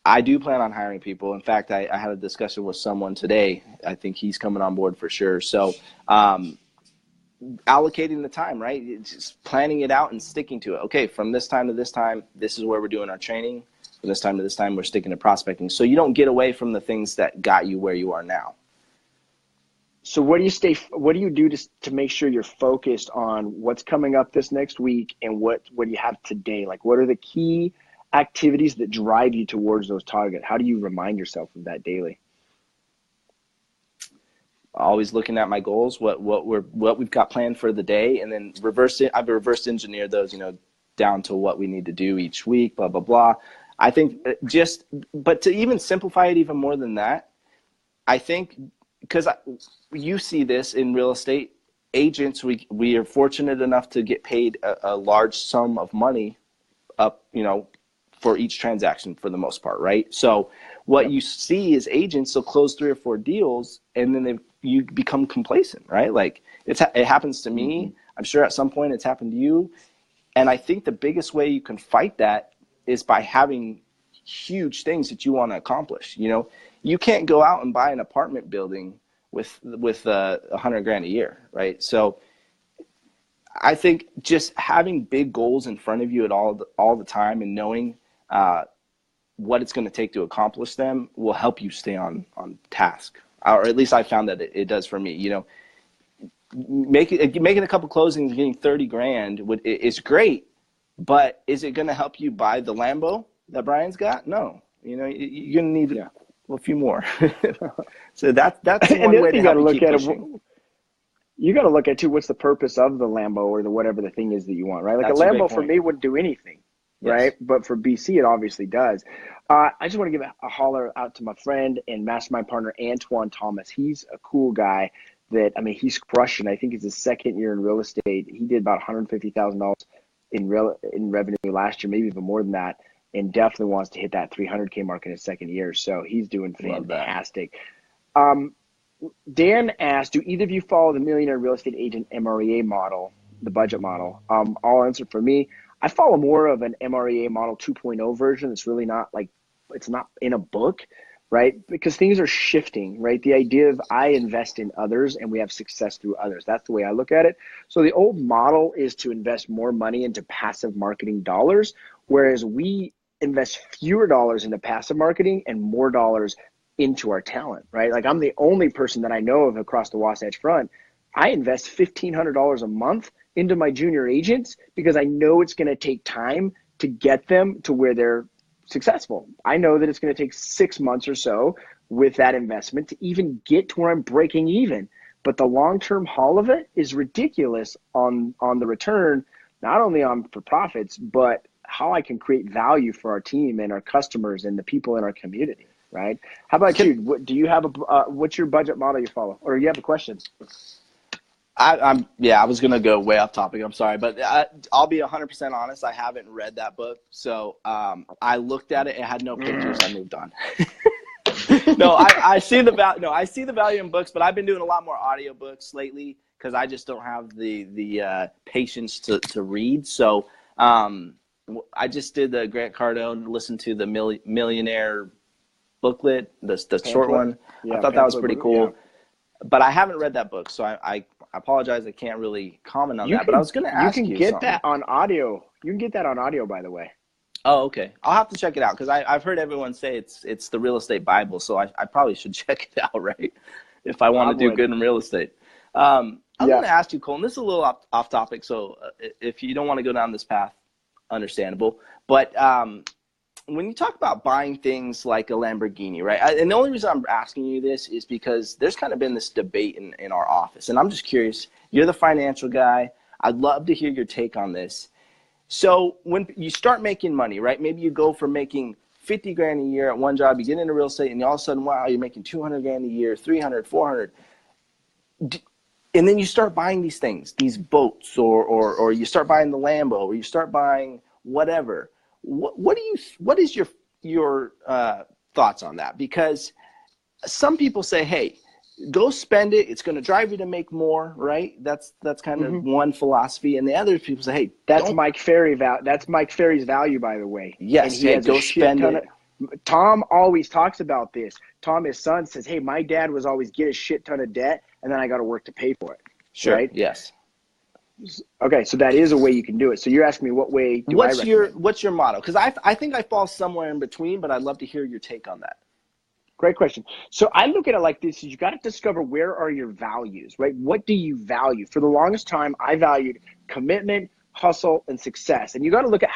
I do plan on hiring people. In fact, I had a discussion with someone today. I think he's coming on board for sure. So allocating the time, right? It's just planning it out and sticking to it. Okay, from this time to this time, this is where we're doing our training. From this time to this time, we're sticking to prospecting. So you don't get away from the things that got you where you are now. So what do you do to make sure you're focused on what's coming up this next week, and what do you have today? Like, what are the key activities that drive you towards those targets? How do you remind yourself of that daily? Always looking at my goals, what we've got planned for the day, and then I've reverse engineered those, you know, down to what we need to do each week, blah, blah, blah. I think but to even simplify it even more than that, I think, because you see this in real estate, agents, we are fortunate enough to get paid a large sum of money up, for each transaction for the most part, right? So what you see is agents will close 3 or 4 deals, and then you become complacent, right? Like it happens to me. I'm sure at some point it's happened to you. And I think the biggest way you can fight that is by having huge things that you want to accomplish. You can't go out and buy an apartment building with $100,000 a year, right? So I think just having big goals in front of you at all the time, and knowing what it's going to take to accomplish them will help you stay on task. Or at least I found that it does for me. Making a couple closings and getting $30,000 is great, but is it going to help you buy the Lambo that Brian's got? No. You're going to need a few more. So that's one way to help you keep pushing. You got to look at too, what's the purpose of the Lambo or whatever the thing is that you want, right? Like That's a Lambo for me wouldn't do anything, right? But for BC, it obviously does. I just want to give a holler out to my friend and mastermind partner, Antoine Thomas. He's a cool guy that, he's crushing. I think it's his second year in real estate. He did about $150,000 in revenue last year, maybe even more than that, and definitely wants to hit that 300K mark in his second year. So he's doing fantastic. Dan asked, do either of you follow the Millionaire Real Estate Agent MREA model, the budget model? I'll answer for me. I follow more of an MREA model 2.0 version. It's really not it's not in a book, right? Because things are shifting, right? The idea of I invest in others and we have success through others. That's the way I look at it. So the old model is to invest more money into passive marketing dollars, whereas we invest fewer dollars into passive marketing and more dollars into our talent, right? Like I'm the only person that I know of across the Wasatch Front. I invest $1,500 a month into my junior agents because I know it's going to take time to get them to where they're successful. I know that it's going to take 6 months or so with that investment to even get to where I'm breaking even. But the long-term haul of it is ridiculous on the return, not only on for profits, but how I can create value for our team and our customers and the people in our community. Right? How about you? Do you have what's your budget model you follow, or you have a question? I was gonna go way off topic. I'm sorry, but I'll be 100% honest. I haven't read that book, so I looked at it. It had no pictures. I moved on. No, I see the value. No, I see the value in books, but I've been doing a lot more audiobooks lately because I just don't have the patience to read. So I just did the Grant Cardone. Listened to the Millionaire booklet, the short one. I thought that was pretty cool, but I haven't read that book, so I apologize. I can't really comment on that. But I was going to ask you. You can get that on audio. You can get that on audio, by the way. Oh, okay. I'll have to check it out because I've heard everyone say it's the real estate Bible, so I probably should check it out, right? If I want to do good in real estate. I'm going to ask you, Colton. This is a little off topic, so if you don't want to go down this path, understandable. But when you talk about buying things like a Lamborghini, right? And the only reason I'm asking you this is because there's kind of been this debate in our office. And I'm just curious, you're the financial guy. I'd love to hear your take on this. So when you start making money, right? Maybe you go from making $50,000 a year at one job, you get into real estate, and all of a sudden, wow, you're making $200,000 a year, $300,000, $400,000. And then you start buying these things, these boats, or you start buying the Lambo, or you start buying whatever. What is your thoughts on that? Because some people say, hey, go spend it. It's going to drive you to make more, right? That's kind of one philosophy. And the other people say, hey, that's Mike Ferry's value, by the way. Yes, and go spend it. Tom always talks about this. Tom, his son, says, hey, my dad was always get a shit ton of debt, and then I got to work to pay for it. Sure. Right? Yes. Okay, so that is a way you can do it. So you're asking me what way do I recommend? What's your motto? Because I think I fall somewhere in between, but I'd love to hear your take on that. Great question. So I look at it like this: you got to discover where are your values, right? What do you value? For the longest time, I valued commitment, hustle, and success. And you got to look at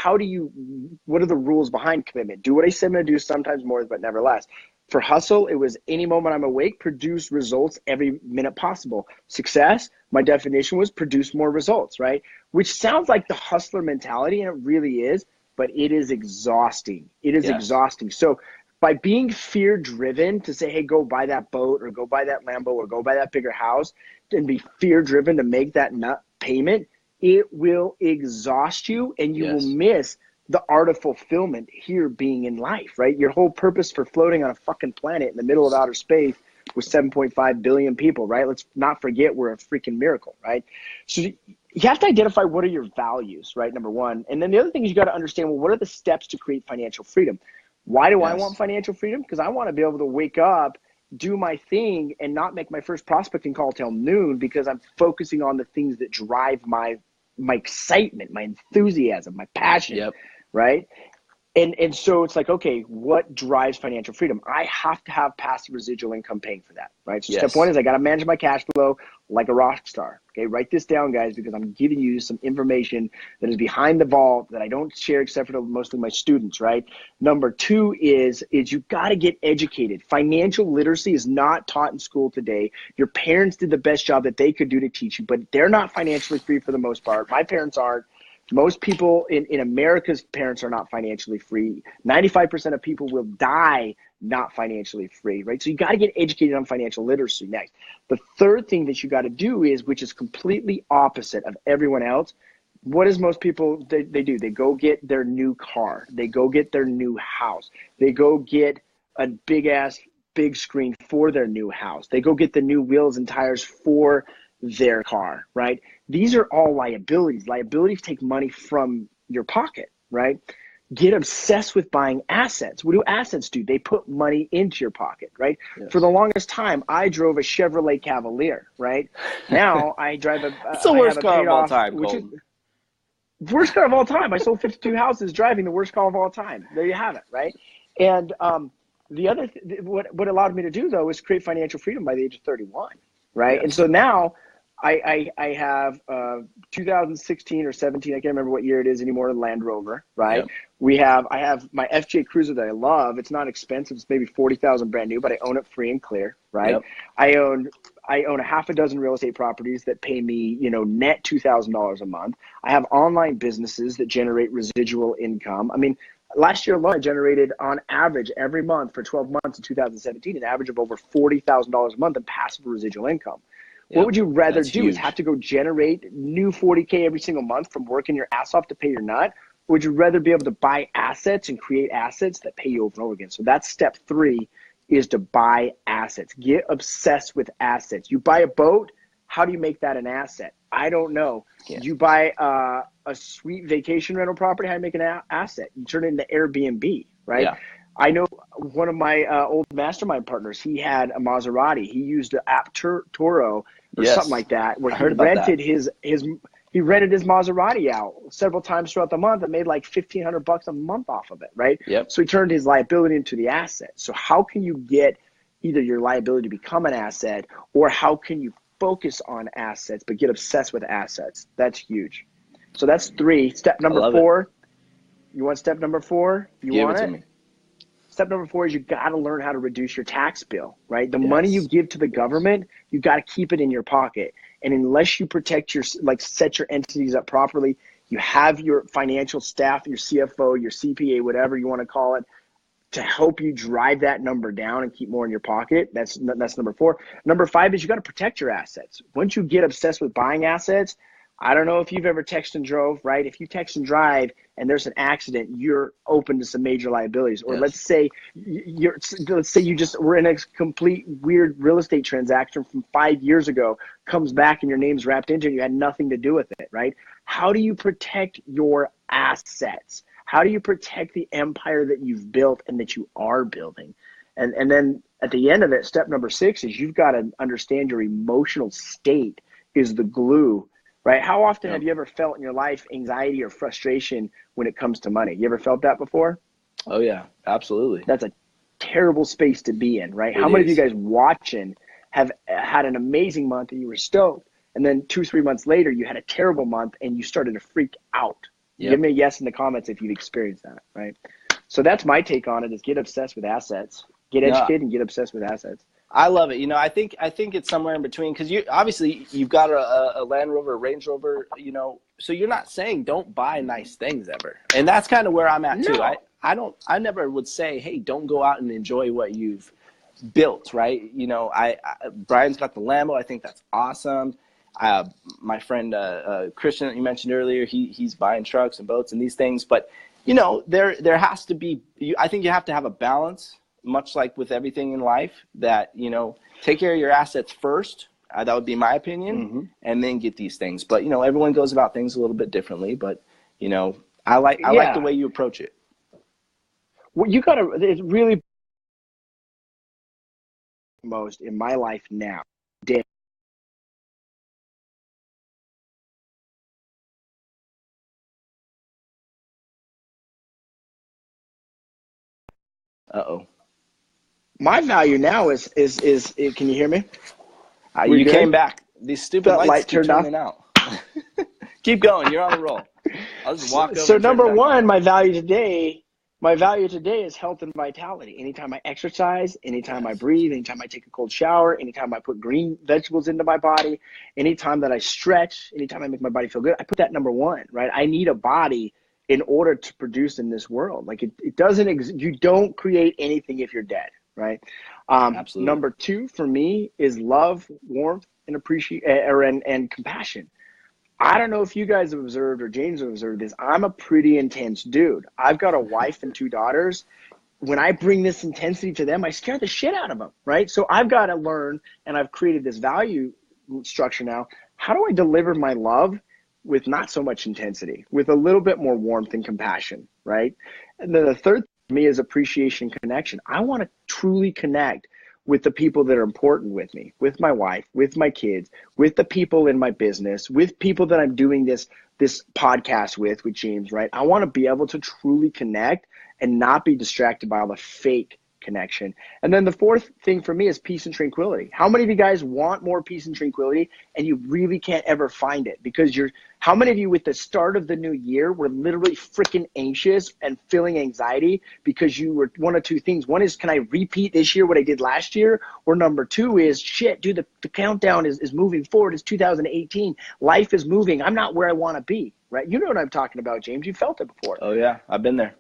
what are the rules behind commitment? Do what I said I'm going to do, sometimes more, but never less. For hustle, it was any moment I'm awake, produce results every minute possible. Success, my definition was produce more results, right? Which sounds like the hustler mentality, and it really is. but it is exhausting. It is Yes. exhausting. So by being fear driven to say, hey, go buy that boat or go buy that Lambo or go buy that bigger house, and be fear driven to make that nut payment, it will exhaust you, and you will miss the art of fulfillment here being in life, right? Your whole purpose for floating on a fucking planet in the middle of outer space with 7.5 billion people, right? Let's not forget we're a freaking miracle, right? So you have to identify what are your values, right? Number one. And then the other thing is you got to understand, well, what are the steps to create financial freedom? Why do I want financial freedom? Because I want to be able to wake up, do my thing, and not make my first prospecting call till noon, because I'm focusing on the things that drive my excitement, my enthusiasm, my passion, right? And so it's like, okay, what drives financial freedom? I have to have passive residual income paying for that, right? So step one is I got to manage my cash flow like a rock star. Okay, write this down, guys, because I'm giving you some information that is behind the vault that I don't share except for mostly my students, right? Number two is you got to get educated. Financial literacy is not taught in school today. Your parents did the best job that they could do to teach you, but they're not financially free for the most part. My parents aren't. Most people in America's parents are not financially free. 95% of people will die not financially free, right? So you got to get educated on financial literacy next. The third thing that you got to do is, which is completely opposite of everyone else, what is most people, they do? They go get their new car. They go get their new house. They go get a big screen for their new house. They go get the new wheels and tires for their car, right? These are all liabilities. Liabilities take money from your pocket, right? Get obsessed with buying assets. What do assets do? They put money into your pocket, right? Yes. For the longest time, I drove a Chevrolet Cavalier, right? Now I drive it's the worst car of all time, Colton. Worst car of all time. I sold 52 houses driving the worst car of all time. There you have it, right? And the other, what allowed me to do, though, is create financial freedom by the age of 31, right? Yes. And so now I have 2016 or 17, I can't remember what year it is anymore, Land Rover, right? Yep. I have my FJ Cruiser that I love. It's not expensive. It's maybe 40,000 brand new, but I own it free and clear, right? Yep. I own a half a dozen real estate properties that pay me, net $2,000 a month. I have online businesses that generate residual income. I mean, last year alone, I generated on average every month for 12 months in 2017, an average of over $40,000 a month in passive residual income. Yep, what would you rather do? Huge. Is have to go generate new 40K every single month from working your ass off to pay your nut? Or would you rather be able to buy assets and create assets that pay you over and over again? So that's step 3, is to buy assets. Get obsessed with assets. You buy a boat, how do you make that an asset? I don't know. Yeah. You buy a sweet vacation rental property, how do you make an asset? You turn it into Airbnb, right? Yeah. I know one of my old mastermind partners, he had a Maserati. He used the app Turo or something like that, where he rented he rented his Maserati out several times throughout the month and made like $1,500 a month off of it, right? Yep. So he turned his liability into the asset. So how can you get either your liability to become an asset, or how can you focus on assets but get obsessed with assets? That's huge. So that's 3. Step number 4. You want step number 4? You want it? To me. Step number 4 is you got to learn how to reduce your tax bill, right? The money you give to the government, you got to keep it in your pocket. And unless you protect set your entities up properly, you have your financial staff, your CFO, your CPA, whatever you want to call it, to help you drive that number down and keep more in your pocket. That's number 4. Number 5 is you got to protect your assets. Once you get obsessed with buying assets, I don't know if you've ever texted and drove, right? If you text and drive and there's an accident, you're open to some major liabilities. Or let's say you just were in a complete weird real estate transaction from 5 years ago, comes back and your name's wrapped into it, and you had nothing to do with it, right? How do you protect your assets? How do you protect the empire that you've built and that you are building? And then at the end of it, step number 6 is you've got to understand your emotional state is the glue. Right? How often have you ever felt in your life anxiety or frustration when it comes to money? You ever felt that before? Oh, yeah, absolutely. That's a terrible space to be in, right? How many of you guys watching have had an amazing month and you were stoked, and then 2-3 months later you had a terrible month and you started to freak out? Yep. Give me a yes in the comments if you've experienced that, right? So that's my take on it, is get obsessed with assets. Get educated and get obsessed with assets. I love it. I think it's somewhere in between, because you've got a Land Rover, a Range Rover, so you're not saying don't buy nice things ever. And that's kind of where I'm at too. No. I never would say, hey, don't go out and enjoy what you've built, right? You know, Brian's got the Lambo. I think that's awesome. My friend Christian that you mentioned earlier, he's buying trucks and boats and these things. But you know, there has to be. I think you have to have a balance, much like with everything in life. That, you know, take care of your assets first. That would be my opinion, and then get these things. But you know, everyone goes about things a little bit differently. But you know, I like the way you approach it. Well, you gotta. It's really most in my life now. Uh-oh. My value now is can you hear me? You came back. These stupid That lights light keep turned off. turning out. Keep going. You're on a roll. I'll just walk over. So and turn number it back one, on. my value today is health and vitality. Anytime I exercise, anytime I breathe, anytime I take a cold shower, anytime I put green vegetables into my body, anytime that I stretch, anytime I make my body feel good, I put that number one, right? I need a body in order to produce in this world. Like it doesn't you don't create anything if you're dead, right? Absolutely. Number two for me is love, warmth, and and compassion. I don't know if you guys have observed or James have observed this. I'm a pretty intense dude. I've got a wife and 2 daughters. When I bring this intensity to them, I scare the shit out of them, right? So I've got to learn, and I've created this value structure now. How do I deliver my love with not so much intensity, with a little bit more warmth and compassion, right? And then the third for me is appreciation, connection. I want to truly connect with the people that are important with me, with my wife, with my kids, with the people in my business, with people that I'm doing this podcast with James, right? I want to be able to truly connect and not be distracted by all the fake connection. And then the fourth thing for me is peace and tranquility. How many of you guys want more peace and tranquility and you really can't ever find it? Because how many of you with the start of the new year were literally freaking anxious and feeling anxiety because you were one of two things. One is, can I repeat this year what I did last year? Or number two is, shit, dude, the countdown is moving forward. It's 2018. Life is moving. I'm not where I want to be, right? You know what I'm talking about, James. You felt it before. Oh yeah, I've been there.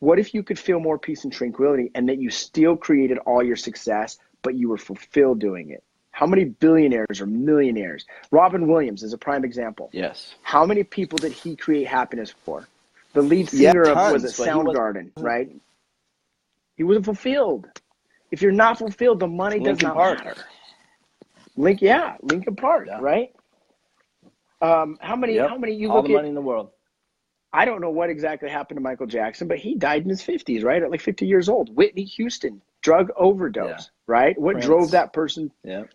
What if you could feel more peace and tranquility and that you still created all your success, but you were fulfilled doing it? How many billionaires or millionaires? Robin Williams is a prime example. Yes. How many people did he create happiness for? The lead singer tons, was but Soundgarden, right? He wasn't fulfilled. If you're not fulfilled, the money does not matter. Linkin Park, right? How many you all look the money in the world. I don't know what exactly happened to Michael Jackson, but he died in his 50s, right? At like 50 years old. Whitney Houston, drug overdose, right? What drove that person?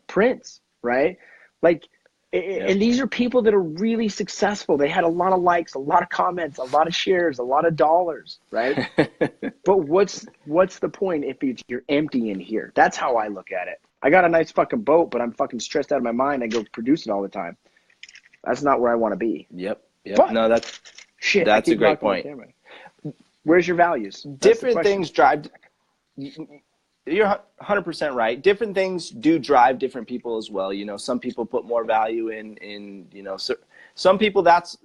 Prince, right? Like, and these are people that are really successful. They had a lot of likes, a lot of comments, a lot of shares, a lot of dollars, right? But what's the point if you're empty in here? That's how I look at it. I got a nice fucking boat, but I'm fucking stressed out of my mind. I go produce it all the time. That's not where I want to be. Yep. But, no, that's a great point. Where's your values? Different things drive. You're 100% right. Different things do drive different people as well. You know, some people put more value in you know, some people that's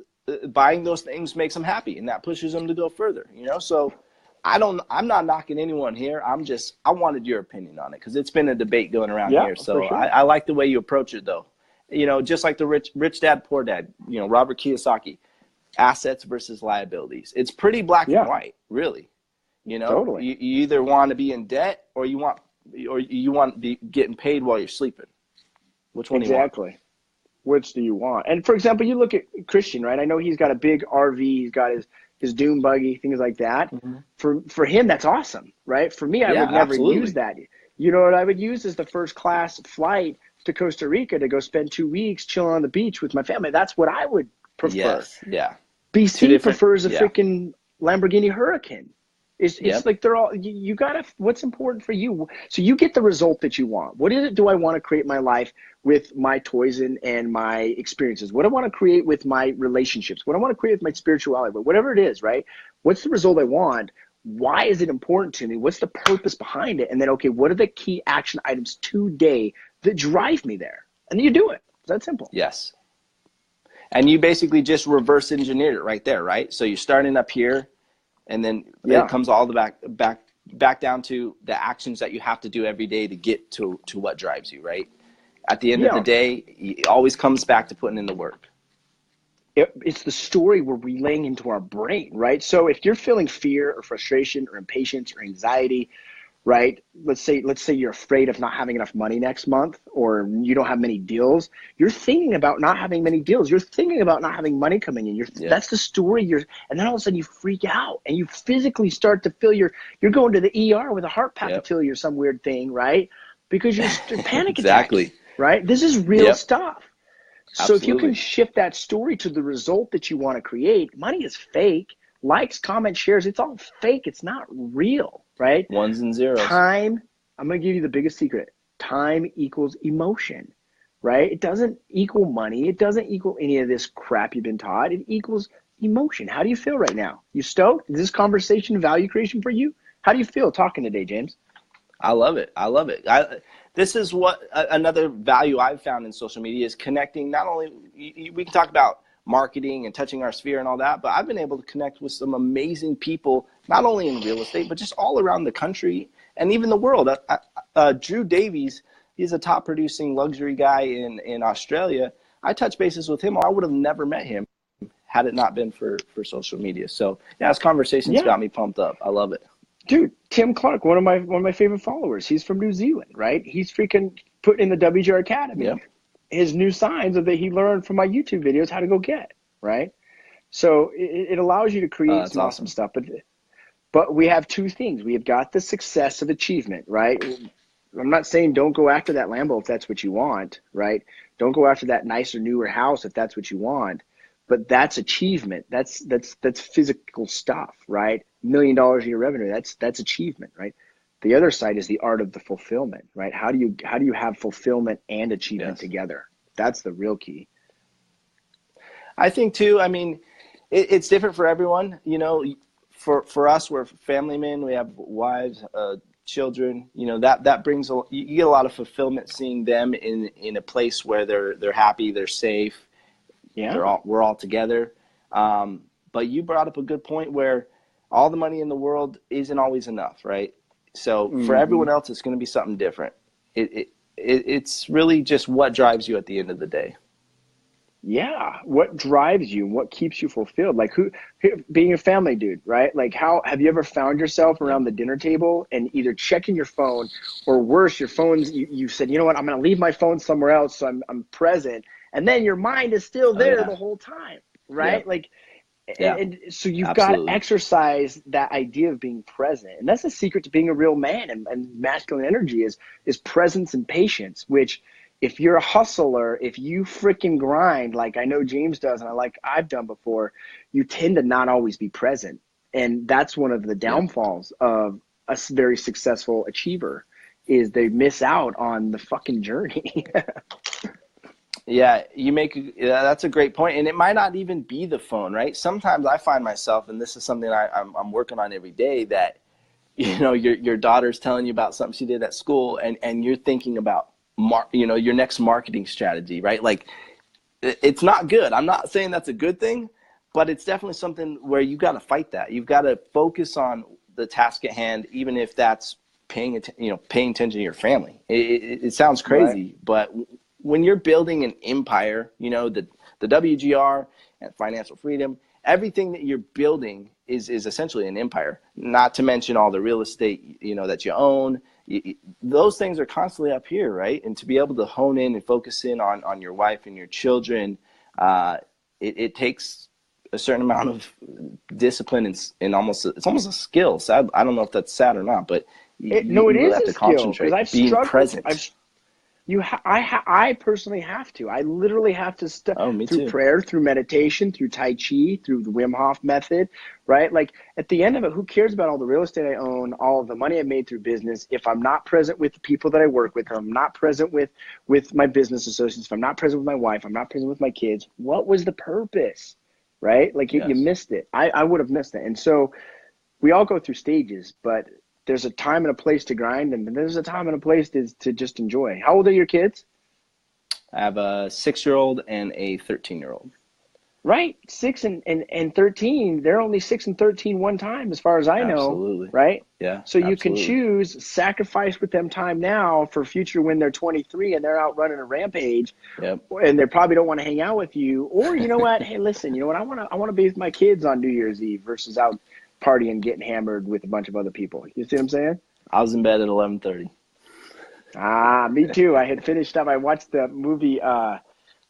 buying those things makes them happy and that pushes them to go further, you know? So I'm not knocking anyone here. I wanted your opinion on it because it's been a debate going around here. So sure. I like the way you approach it though. You know, just like the rich dad, poor dad, you know, Robert Kiyosaki, assets versus liabilities. It's pretty black and white, really. You know, totally. You either want to be in debt or you want to be getting paid while you're sleeping. Which one do you want? Exactly. Which do you want? And for example, you look at Christian, right? I know he's got a big RV, he's got his dune buggy, things like that. Mm-hmm. For him, that's awesome, right? For me, I would never use that. You know what I would use is the first class flight to Costa Rica to go spend 2 weeks chilling on the beach with my family. That's what I would prefer. Yes. Yeah. BC prefers a freaking Lamborghini Huracan. It's like they're all, you gotta, what's important for you? So you get the result that you want. What is it do I want to create my life with my toys and my experiences? What do I want to create with my relationships? What do I want to create with my spirituality? But whatever it is, right? What's the result I want? Why is it important to me? What's the purpose behind it? And then, okay, what are the key action items today that drive me there? And then you do it. It's that simple. Yes. And you basically just reverse engineered it right there, right? So you're starting up here, and then it comes all the back down to the actions that you have to do every day to get to what drives you, right? At the end of the day, it always comes back to putting in the work. It's the story we're relaying into our brain, right? So if you're feeling fear or frustration or impatience or anxiety, right? Let's say you're afraid of not having enough money next month, or you don't have many deals. You're thinking about not having many deals. You're thinking about not having money coming in. That's the story. And then all of a sudden you freak out and you physically start to feel you're going to the ER with a heart palpitation or some weird thing, right? Because you're panic attacks, right? This is real stuff. So if you can shift that story to the result that you want to create, money is fake. Likes, comments, shares, it's all fake. It's not real, right? Ones and zeros. Time, I'm going to give you the biggest secret. Time equals emotion, right? It doesn't equal money. It doesn't equal any of this crap you've been taught. It equals emotion. How do you feel right now? You stoked? Is this conversation value creation for you? How do you feel talking today, James? I love it. This is what another value I've found in social media is connecting. Not only we can talk about marketing and touching our sphere and all that, but I've been able to connect with some amazing people, not only in real estate, but just all around the country and even the world. Drew Davies, he's a top producing luxury guy in Australia. I touched bases with him. I would have never met him had it not been for social media. So this conversation's got me pumped up. I love it. Dude, Tim Clark, one of my favorite followers. He's from New Zealand, right? He's freaking put in the WGR Academy. Yep. His new signs that he learned from my YouTube videos how to go get, right? So it allows you to create some awesome stuff. But we have two things. We have got the success of achievement, right? I'm not saying don't go after that Lambo if that's what you want, right? Don't go after that nicer, newer house if that's what you want. But that's achievement. That's physical stuff, right? $1 million in your revenue. That's achievement, right? The other side is the art of the fulfillment, right? How do you have fulfillment and achievement together? That's the real key. I think too. I mean, it's different for everyone. You know, for us, we're family men. We have wives, children. You know, that brings you get a lot of fulfillment seeing them in a place where they're happy, they're safe. Yeah, we're all together. But you brought up a good point where all the money in the world isn't always enough, right? So for everyone else, it's going to be something different. It's really just what drives you at the end of the day. Yeah, what drives you, what keeps you fulfilled? Like being a family dude, right? Like how have you ever found yourself around the dinner table and either checking your phone or worse, your phone's you said, you know what, I'm going to leave my phone somewhere else so I'm present, and then your mind is still there the whole time, right? Yeah. Like. And so you've got to exercise that idea of being present. And that's the secret to being a real man and masculine energy is presence and patience, which if you're a hustler, if you freaking grind, like I know James does and I've done before, you tend to not always be present. And that's one of the downfalls of a very successful achiever is they miss out on the fucking journey. Yeah, that's a great point. And it might not even be the phone, right? Sometimes I find myself, and this is something I'm working on every day, that, you know, your daughter's telling you about something she did at school and you're thinking about, your next marketing strategy, right? Like it's not good. I'm not saying that's a good thing, but it's definitely something where you got to fight that. You've got to focus on the task at hand, even if that's paying attention to your family. It sounds crazy, but when you're building an empire, you know, the WGR and financial freedom, everything that you're building is essentially an empire, not to mention all the real estate, you know, that you own. Those things are constantly up here, right? And to be able to hone in and focus in on your wife and your children, it takes a certain amount of discipline and it's almost a skill. So I don't know if that's sad or not, but it is have a to skill, concentrate, being present. I personally have to. I literally have to through prayer, through meditation, through Tai Chi, through the Wim Hof method, right? Like at the end of it, who cares about all the real estate I own, all of the money I made through business, if I'm not present with the people that I work with, or I'm not present with my business associates, if I'm not present with my wife, I'm not present with my kids, what was the purpose, right? Like you missed it. I would have missed it. And so we all go through stages, but there's a time and a place to grind, and there's a time and a place to just enjoy. How old are your kids? I have a 6-year-old and a 13-year-old. Right, 6 and 13. They're only 6 and 13 one time, as far as I know. Absolutely. Right. Yeah, So you can absolutely. choose sacrifice with them time now for future when they're 23 and they're out running a rampage, Yep. and they probably don't want to hang out with you. Or you know what? Hey, listen, you know what? I want to be with my kids on New Year's Eve versus out partying, getting hammered with a bunch of other people. You see what I'm saying? I was in bed at 11:30. Me too. I had finished up. I watched the movie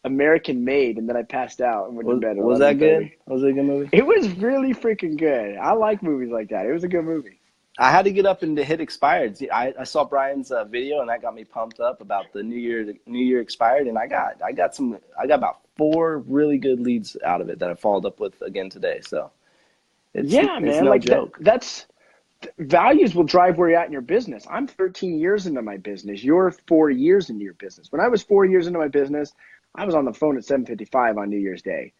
American Made, and then I passed out and went to bed at Was that good? 11:30. Was it a good movie? It was really freaking good. I like movies like that. It was a good movie. I had to get up and to hit expired. See, I saw Brian's video, and that got me pumped up about the New Year expired, and I got about 4 really good leads out of it that I followed up with again today. So it's Man, no like joke. that's values will drive where you're at in your business. I'm 13 years into my business. You're 4 years into your business. When I was 4 years into my business, I was on the phone at 7:55 on New Year's Day.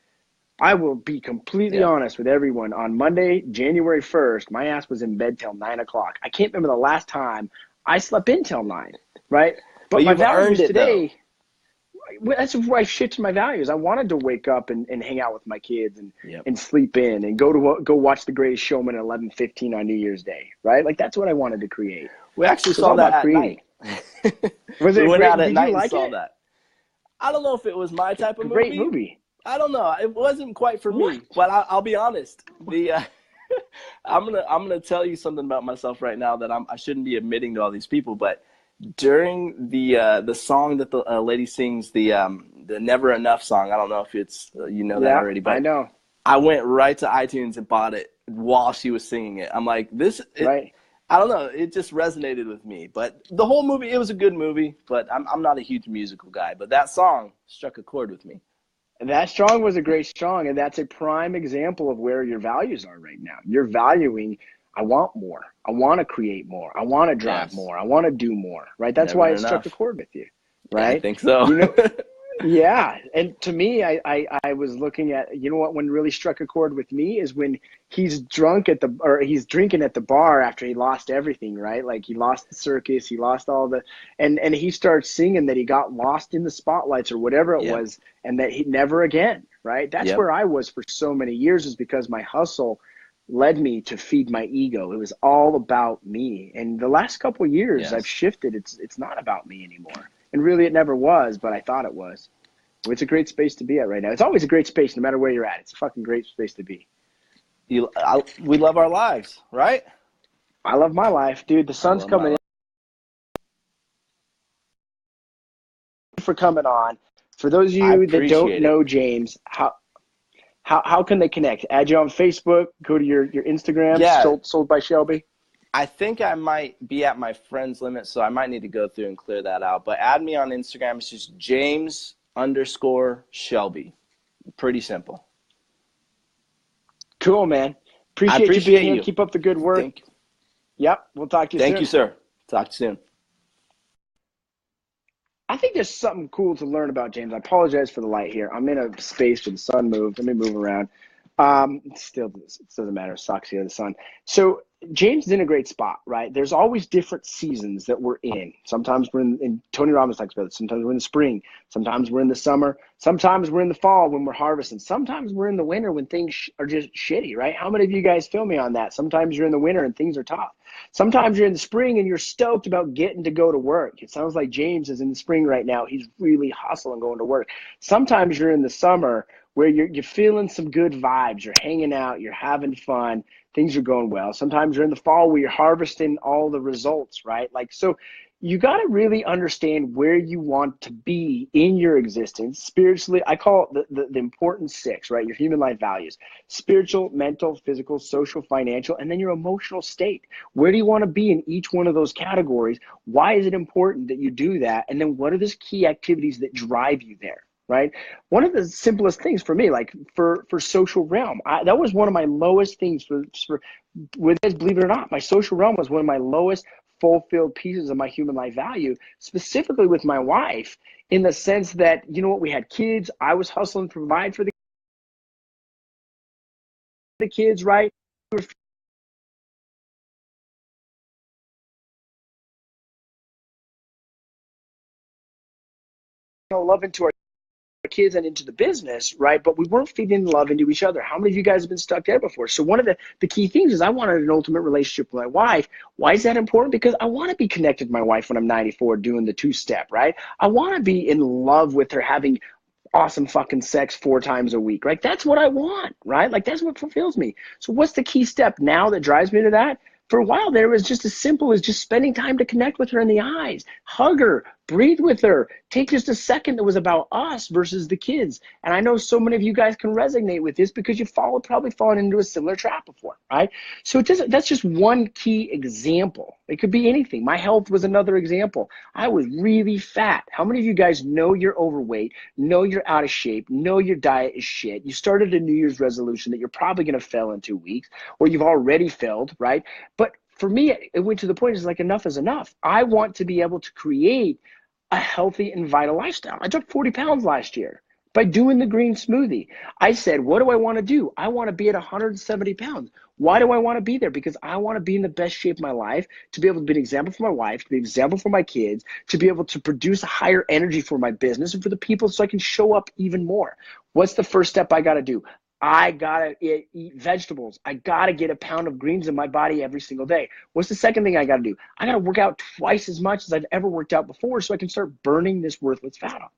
I will be completely Yeah. honest with everyone. On Monday, January 1st, my ass was in bed till 9 o'clock. I can't remember the last time I slept in till 9, right? But my you've earned values it though. today, that's where I shifted my values. I wanted to wake up and hang out with my kids Yep. and sleep in and go watch The Greatest Showman at 11:15 on New Year's Day, right? Like that's what I wanted to create. We actually So it's saw all that about at creating. night. Was We it went great? out at Did you night and like saw it? that. I don't know if it was my type of Great movie. movie. I don't know. It wasn't quite for What? me. But I'll be honest. I'm gonna tell you something about myself right now that I shouldn't be admitting to all these people. But during the song that the lady sings, the Never Enough song. I don't know if it's that Yeah, already, I but know. I went right to iTunes and bought it while she was singing it. I'm like, Right. I don't know. It just resonated with me. But the whole movie, it was a good movie. But I'm not a huge musical guy. But that song struck a chord with me. And that strong was a great strong, and that's a prime example of where your values are right now. You're valuing, I want more. I want to create more. I want to drive Yes, more. I want to do more, right? That's why never it struck a enough. chord with you, Yeah, I right? think so. You know, yeah. And to me, I was looking at, you know what, when really struck a chord with me is when he's he's drinking at the bar after he lost everything, right? Like he lost the circus, he lost all the, and he starts singing that he got lost in the spotlights or whatever it Yep. was, and that he never again, right? That's Yep. where I was for so many years, is because my hustle led me to feed my ego. It was all about me. And the last couple of years I've Yes. shifted. It's not about me anymore. And really it never was, but I thought it was. It's a great space to be at right now. It's always a great space no matter where you're at. It's a fucking great space to be. We love our lives, right? I love my life, dude. The I sun's love my coming in. life. For coming on. For those of I you that don't appreciate it. know James, how can they connect? Add you on Facebook, go to your Instagram, Yeah, sold by Shelby. I think I might be at my friend's limit, so I might need to go through and clear that out. But add me on Instagram. It's just James_Shelby. Pretty simple. Cool, man. I Appreciate you being appreciate here. you. Keep up the good work. Thank you. Yep. We'll talk to you soon. Thank you, sir. Talk to you soon. I think there's something cool to learn about James. I apologize for the light here. I'm in a space where the sun moved. Let me move around. Still, it doesn't matter. It sucks here, the sun. So James is in a great spot, right? There's always different seasons that we're in. Sometimes we're in Tony Robbins talks about it. Sometimes we're in the spring. Sometimes we're in the summer. Sometimes we're in the fall when we're harvesting. Sometimes we're in the winter when things are just shitty, right? How many of you guys feel me on that? Sometimes you're in the winter and things are tough. Sometimes you're in the spring and you're stoked about getting to go to work. It sounds like James is in the spring right now. He's really hustling going to work. Sometimes you're in the summer where you're feeling some good vibes. You're hanging out. You're having fun. Things are going well. Sometimes you're in the fall where you're harvesting all the results, right? Like, so you got to really understand where you want to be in your existence spiritually. I call it the important 6, right? Your human life values: spiritual, mental, physical, social, financial, and then your emotional state. Where do you want to be in each one of those categories? Why is it important that you do that? And then what are those key activities that drive you there? Right? One of the simplest things for me, like for social realm, that was one of my lowest things for believe it or not, my social realm was one of my lowest fulfilled pieces of my human life value, specifically with my wife, in the sense that, you know what, we had kids. I was hustling to provide for the kids, right? We were love into our kids and into the business, right? But we weren't feeding love into each other. How many of you guys have been stuck there before? So one of the key things is I wanted an ultimate relationship with my wife. Why is that important? Because I want to be connected to my wife when I'm 94 doing the two-step, right? I want to be in love with her, having awesome fucking sex 4 times a week, right? That's what I want, right? Like that's what fulfills me. So what's the key step now that drives me to that? For a while there, it was just as simple as just spending time to connect with her in the eyes, hug her, breathe with her, take just a second that was about us versus the kids. And I know so many of you guys can resonate with this because you've probably fallen into a similar trap before, right? So that's just one key example. It could be anything. My health was another example. I was really fat. How many of you guys know you're overweight, know you're out of shape, know your diet is shit? You started a New Year's resolution that you're probably going to fail in 2 weeks, or you've already failed, right? But for me, it went to the point, it's like enough is enough. I want to be able to create a healthy and vital lifestyle. I took 40 pounds last year by doing the green smoothie. I said, what do I want to do? I want to be at 170 pounds. Why do I want to be there? Because I want to be in the best shape of my life, to be able to be an example for my wife, to be an example for my kids, to be able to produce a higher energy for my business and for the people so I can show up even more. What's the first step I got to do? I gotta eat vegetables. I gotta get a pound of greens in my body every single day. What's the second thing I gotta do? I gotta work out twice as much as I've ever worked out before so I can start burning this worthless fat off.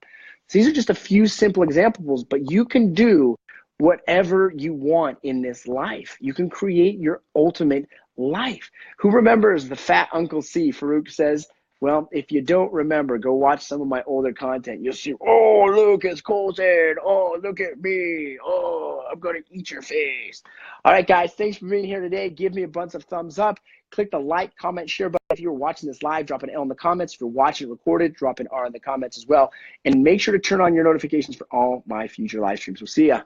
So these are just a few simple examples, but you can do whatever you want in this life. You can create your ultimate life. Who remembers the fat Uncle C? Farouk says, well, if you don't remember, go watch some of my older content. You'll see, oh, look, it's Colton. Oh, look at me. Oh, I'm going to eat your face. All right, guys, thanks for being here today. Give me a bunch of thumbs up. Click the like, comment, share button. If you're watching this live, drop an L in the comments. If you're watching it recorded, drop an R in the comments as well. And make sure to turn on your notifications for all my future live streams. We'll see ya.